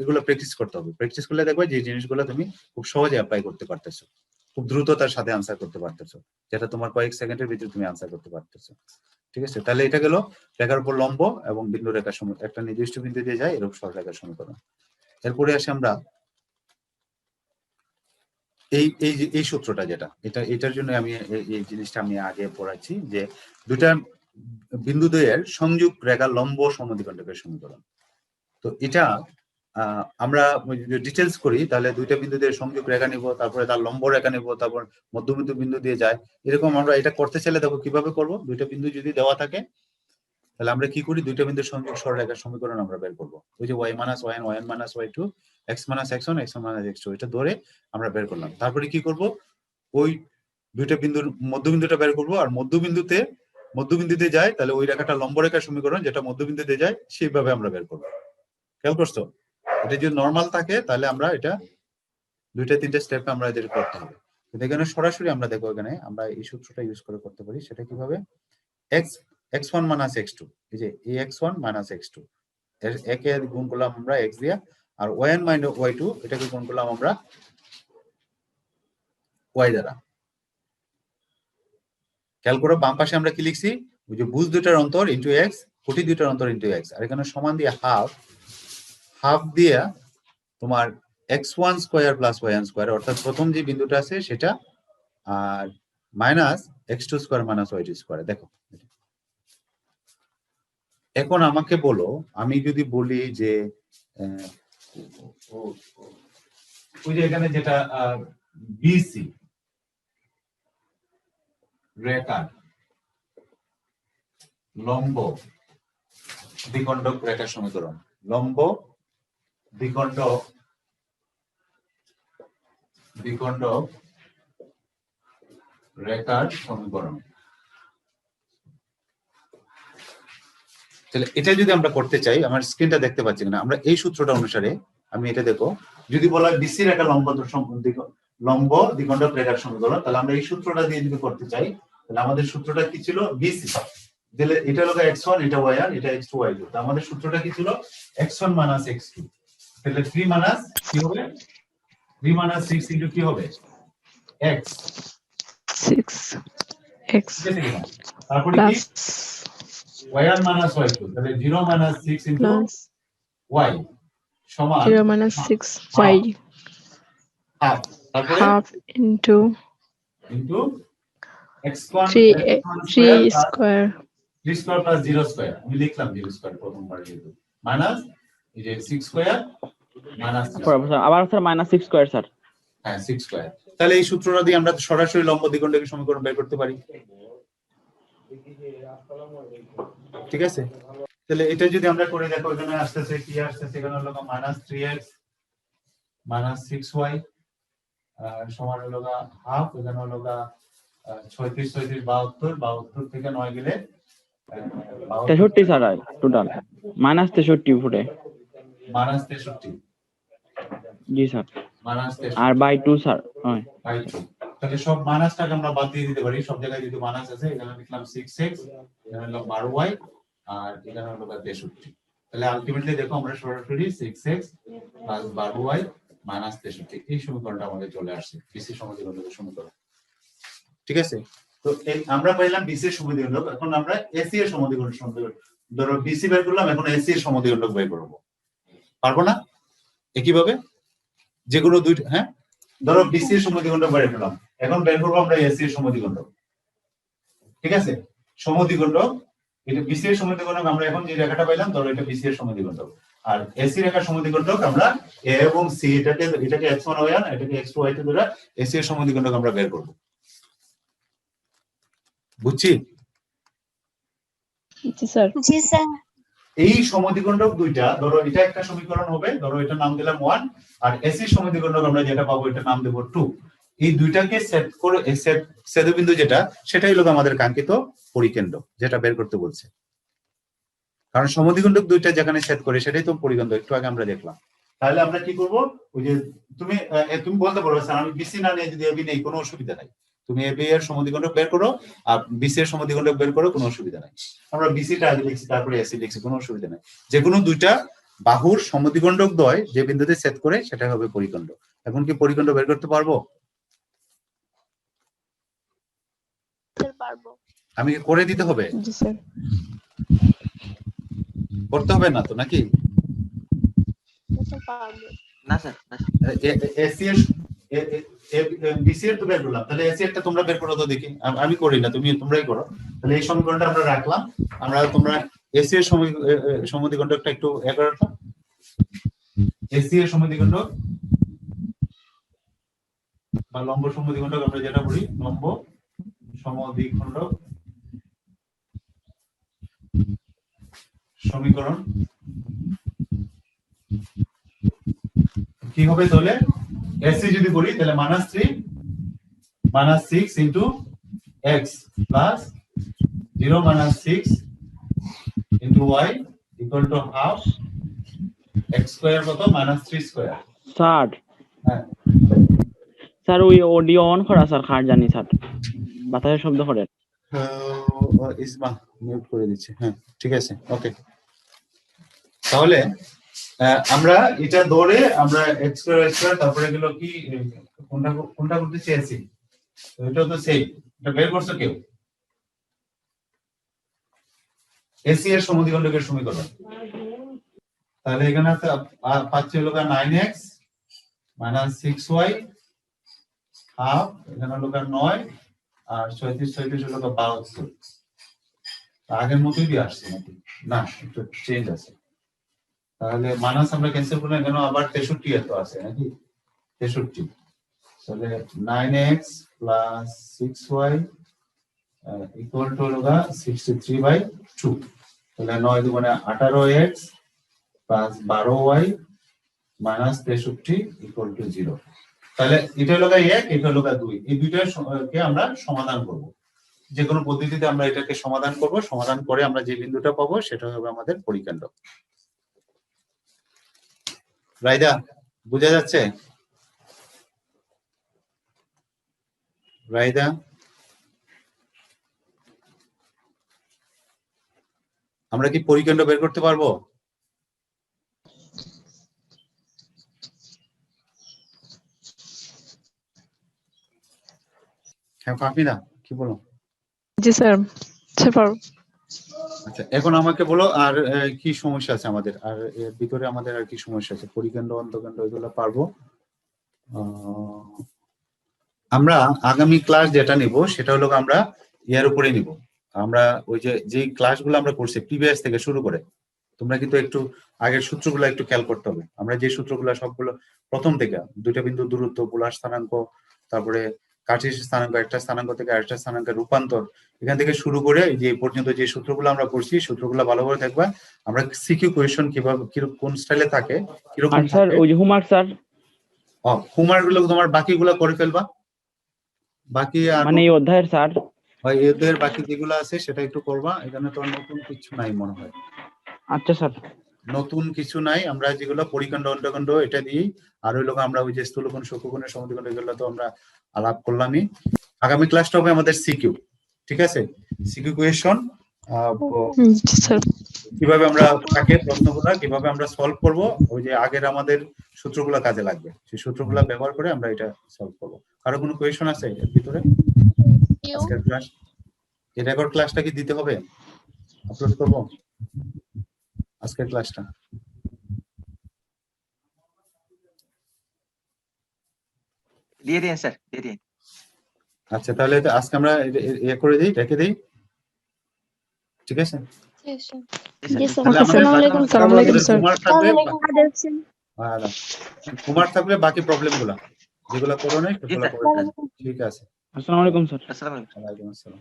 এগুলো প্র্যাকটিস করতে হবে। প্র্যাকটিস করলে দেখবে যে জিনিসগুলো তুমি খুব সহজে অ্যাপ্লাই করতে পারতেছো, খুব দ্রুততার সাথে আনসার করতে পারতেছো, যেটা তোমার কয়েক সেকেন্ডের ভিতরে তুমি আনসার করতে পারতেছো। ঠিক আছে, তাহলে এটা গেল রেখার উপর লম্ব এবং বিন্দু রেখার সমীকরণ, একটা নির্দিষ্ট বিন্দু দিয়ে যায় এরকম সরলরেখার সমীকরণ। এরপরে আসি আমরা এই সূত্রটা, যেটা এটার জন্য আমি এই জিনিসটা আমি আগে পড়াচ্ছি, যে দুটা বিন্দু দ্বয়ের সংযোগ রেখা লম্ব সমদ্বিখণ্ডকের সমীকরণ। তো এটা আমরা ডিটেলস করি, তাহলে দুইটা বিন্দু দিয়ে সংযোগ রেখা নিব, তারপরে তার লম্ব রেখা নিব, তারপর মধ্যবিন্দু বিন্দু দিয়ে যায়, এরকম আমরা এটা করতে চাইলে দেখো কিভাবে করব। দুইটা বিন্দু যদি দেওয়া থাকে তাহলে আমরা কি করি, দুইটা বিন্দুর সংযোগ সরলরেখার সমীকরণ আমরা বের করব। ওই যে y - y1, y1 - y2, x - x1, x1 - x2, এটা ধরে আমরা বের করলাম। তারপরে কি করব, ওই দুইটা বিন্দুর মধ্যবিন্দুটা বের করব, আর মধ্যবিন্দুতে যায় তাহলে ওই রেখাটা লম্ব রেখার সমীকরণ, যেটা মধ্যবিন্দুতে যায় সেইভাবে আমরা বের করব। খেয়াল করছো? এটা যদি নরমাল থাকে তাহলে আমরা এটা দুইটা তিনটা স্টেপ আমরা এদের করতে হবে, কিন্তু এখানে সরাসরি আমরা দেখো, এখানে আমরা এই সূত্রটা ইউজ করে করতে পারি। সেটা কিভাবে, x1 - x2, এই যে ax1 - x2 একে গুণ করলাম আমরা x দিয়ে, আর y1 - y2 এটাকে গুণ করলাম আমরা y দ্বারা। খেয়াল করো বাম পাশে আমরা কি লিখছি, ওই যে ভুজ দুটার অন্তর ইনটু x, কোটি দুটার অন্তর ইনটু x, আর এখানে সমান দিয়ে হাফ দিয়ে তোমার x1 square plus y1 square, অর্থাৎ প্রথম যে বিন্দুটা আছে সেটা, আর minus x2 square minus y2 square. দেখো এখন আমাকে বলো, আমি যদি বলি যে ওই যে এখানে যেটা বিসি রেখার লম্ব দ্বিখণ্ডক রেখার সমীকরণ, লম্ব দ্বিখণ্ডক রেখার সমীকরণ, তাহলে এটা যদি আমরা করতে চাই, আমার স্ক্রিনটা দেখতে পাচ্ছি না, আমরা এই সূত্রটা অনুসারে আমি এটা দেখো, যদি বলা হয় বিসি রেখা লম্ব দ্বিখণ্ডক রেখার সমীকরণ, তাহলে আমরা এই সূত্রটা দিয়ে যদি করতে চাই, তাহলে আমাদের সূত্রটা কি ছিল, বিসি, তাহলে এটা হলো x1, এটা y1, এটা x2 y2, তাহলে আমাদের সূত্রটা কি ছিল, x1 - x2, তাহলে 3 মাইনাস কি হবে, 3 - 6 ইনটু কি হবে, x 6x তারপরে কি y1 - y2, তাহলে 0 - 6 ইনটু plus y সমান 0 - 6y হাফ, তারপরে half into into x1 3 square 3 square plus 0 square, আমি লিখলাম 0 স্কয়ার প্রথমবার যেহেতু, মাইনাস এই যে 6 স্কয়ার মাইনাস আবার স্যার -6 স্কয়ার স্যার। হ্যাঁ 6 স্কয়ার। তাহলে এই সূত্রটা দিয়ে আমরা সরাসরি লম্ব দ্বিখণ্ডকের সমীকরণ বের করতে পারি। ঠিক আছে, তাহলে এটা যদি আমরা করে দেখো, এখানে আসতেছে কি আসতেছে, এখানে হলো -3x -6y সমান হলো হাফ, এখানে হলো 36 36 72, 72 থেকে 9 গেলে 63 স্যার টোটাল -63 ফুটে। -63 জি স্যার। -63 আর বাই 2 স্যার। হয় বাই 2। তাহলে সব মাইনাসটাকে আমরা বাদ দিয়ে দিতে পারি, সব জায়গায় যেহেতু মাইনাস আছে, এখানে লিখলাম 6x, এখানে হলো 12y, আর এখানে হলো 63। তাহলে আলটিমেটলি দেখো আমরা সরাসরি 6x প্লাস 12y মাইনাস 63 এই সমীকরণটা আমাদের চলে আসছে, বিসি সমদ্বিখণ্ডকের সমীকরণ। ঠিক আছে, তো এই আমরা পাইলাম বিসি এর সমদ্বিখণ্ডক, এখন আমরা এসি এর সমদ্বিখণ্ডক ধরো বিসি বের করলাম, এখন এসি এর সমদ্বিখণ্ডক বের করব, পারবো না? একইভাবে যে কোনো দুইটা, হ্যাঁ ধরো বিসি এর সমদ্বিখণ্ডক বের করলাম, এখন বের করবো আমরা এসি এর সমদ্বিখণ্ডক। ঠিক আছে, সমদ্বিখণ্ডক এটা বিসি এর সমদ্বিখণ্ডক, আমরা এখন যে রেখাটা পাইলাম ধরো এটা বিসি এর সমদ্বিখণ্ডক, আর এসি রেখার সমদ্বিখণ্ডক আমরা এ এবং সি এটাকে x1 y1 এটাকে x2 y2 ধরে এসি এর সমদ্বিখণ্ডক আমরা বের করব। বুঝছি? জি স্যার। এই সমদ্বিখণ্ডক দুইটা, ধরো এটা একটা সমীকরণ হবে, ধরো এটা নাম দিলাম 1, আর এসি সমদ্বিখণ্ডক আমরা যেটা পাবো এটা নাম দেব 2। এই দুইটাকে সেট করে ছেদবিন্দু যেটা, সেটাই হলো আমাদের কাঙ্ক্ষিত পরিকেন্দ্র, যেটা বের করতে বলছে। কারণ সমদ্বিখণ্ডক দুইটা যেখানে সেট করে সেটাই তো পরিকেন্দ্র, একটু আগে আমরা দেখলাম। তাহলে আমরা কি করব, ওই যে তুমি বলতে পারো স্যার আমি বিসি না নিয়ে যদি এবি নেই, কোনো অসুবিধা নাই, তুমি এবি এর সমদ্বিখণ্ডক বের করো আর বিসি এর সমদ্বিখণ্ডক বের করো, কোনো অসুবিধা নাই। আমরা বিসিটা আগে লিখছি তারপরে এসি লিখছি, কোনো অসুবিধা নাই। যে কোনো দুইটা বাহুর সমদ্বিখণ্ডক দ্বয় যে বিন্দুতে ছেদ করে সেটা হবে পরিকেন্দ্র। এখন কি পরিকেন্দ্র বের করতে পারবো? পারবো। আমি কি করে দিতে হবে? জি স্যার। করতে হবে না তো নাকি? পারবো। না স্যার, এসি এর বিসি এর তো বের করলাম, তাহলে এসি এরটা তোমরা বের করো তো দেখি, আমি করি না, তোমরাই করো। তাহলে এই সমীকরণটা আমরা রাখলাম, তোমরা এসি এর সমদ্বিখণ্ডকটা একটু করো তো। এসি এর সমদ্বিখণ্ডক বা লম্ব সমদ্বিখণ্ডক আমরা যেটা বলি, লম্ব সমদ্বিখণ্ডক সমীকরণ কি হবে? তাহলে এসি যদি বলি তাহলে -3 -6 into x plus 0 -6 into y equal to half x square কত -3 স্কয়ার। স্যার হ্যাঁ স্যার ওই অডিও অন করা স্যার, খাট জানি স্যার বাতাসের শব্দ করে। ইসমা মিউট করে দিচ্ছি। হ্যাঁ ঠিক আছে, ওকে। তাহলে আমরা এটা ধরে আমরা x স্কয়ার তারপরে গেল কি কোনটা করতে চেয়েছি, এটা তো সেই এটা বের করছো কেউ? এসি এর সমদ্বিখণ্ডকের সমীকরণ। তাহলে এখানে পাচ্ছি হলো 9x - 6y হাফ, এখানে হলো 9 আর 36 36 হলো 72। আগের মতই দিয়ে আসছে নাকি? না, একটু চেঞ্জ আছে। তাহলে মাইনাস আমরা ক্যান্সেল করলে কেন আবার 63 এত আছে নাকি? 63। তাহলে 9x plus 6y equal to হলো 63/2। তাহলে 9 দুগুণে 18x plus 12y minus 63 equal to 0। তাহলে এটা হলো 1, এটা হলো 2, এই দুইটাকে আমরা সমাধান করব। যে কোনো পদ্ধতিতে আমরা এটাকে সমাধান করব, সমাধান করে আমরা যে বিন্দুটা পাবো সেটা হবে আমাদের পরিকেন্দ্র। রাইদা বুঝা যাচ্ছে? রাইদা আমরা কি পরিকেন্দ্র বের করতে পারবো? হ্যাঁ পাপিনা কি বলো? জি স্যার, স্যার পারবো। আচ্ছা এখন আমাকে বলো আর কি সমস্যা আছে আমাদের, আর এর ভিতরে আমাদের আর কি সমস্যা আছে? পরিকেন্দ্র অন্তকেন্দ্র এগুলো পারবো। আমরা আগামী ক্লাস যেটা নিব সেটা হলো আমরা এর উপরে নিব, আমরা ওই যে ক্লাসগুলো আমরা করছি প্রিভিয়াস থেকে শুরু করে, তোমরা কিন্তু একটু আগের সূত্রগুলো একটু খেয়াল করতে হবে। আমরা যে সূত্রগুলো সবগুলো প্রথম থেকে, দুইটা বিন্দু দূরত্ব, পোলার স্থানাঙ্ক, তারপরে কার্টেসিয়ান স্থানাঙ্ক, একটা স্থানাঙ্ক থেকে আরেকটা স্থানাঙ্কের রূপান্তর, এখান থেকে শুরু করে যে এই পর্যন্ত যে সূত্রগুলো আমরা পড়ছি, সূত্রগুলো ভালো করে দেখবা। আমরা সিকিউ কোয়েশ্চন কিভাবে কোন স্টাইলে থাকে, কিরকম আর স্যার থাকে। ওই যে হোমওয়ার্ক স্যার, হোমওয়ার্ক গুলো তোমার বাকিগুলো করে ফেলবা। বাকি আর মানে এই অধ্যায়ের স্যার। এদের বাকি যেগুলো আছে সেটা একটু করবা। এখানে তো আর নতুন কিছু নাই মনে হয়। আচ্ছা স্যার। নতুন কিছু নাই, আমরা যেগুলো পরিখণ্ড অন্তখণ্ড এটা দিয়েই, আর ওই লোক আমরা ওই যে স্থূলকোণ সূক্ষ্মকোণের সমদ্বিখণ্ড এগুলো তো আমরা আলাপ করলামই। আগামী ক্লাসটা হবে আমাদের সিকিউ, ঠিক আছে? সিকিউ কোয়েশন, জি স্যার। কিভাবে আমরা থাকে প্রশ্নগুলো কিভাবে আমরা সলভ করব, ওই যে আগের আমাদের সূত্রগুলো কাজে লাগবে, সেই সূত্রগুলো ব্যবহার করে আমরা এটা সলভ করব। কারো কোনো কোয়েশন আছে এর ভিতরে? আজকের ক্লাস, এই রেকর্ড ক্লাসটা কি দিতে হবে, আপলোড করব আজকের ক্লাসটা? দিয়ে দিন স্যার, দিয়ে দিন। আচ্ছা, তাহলে আজকে আমরা ইয়ে করে দিই, রেখে দিই, ঠিক আছে? জি স্যার। তাহলে আমাদের আসসালামু আলাইকুম স্যার। আমাদের ওয়ালাইকুম স্যার। হোমওয়ার্ক থাকবে, আচ্ছা। হোমওয়ার্ক থাকলে বাকি প্রবলেম গুলা যেগুলো করো নাই সেগুলো করে ফেলবে। ঠিক আছে, আসসালামু আলাইকুম স্যার। আসসালামু আলাইকুম। ওয়ালাইকুম আসসালাম।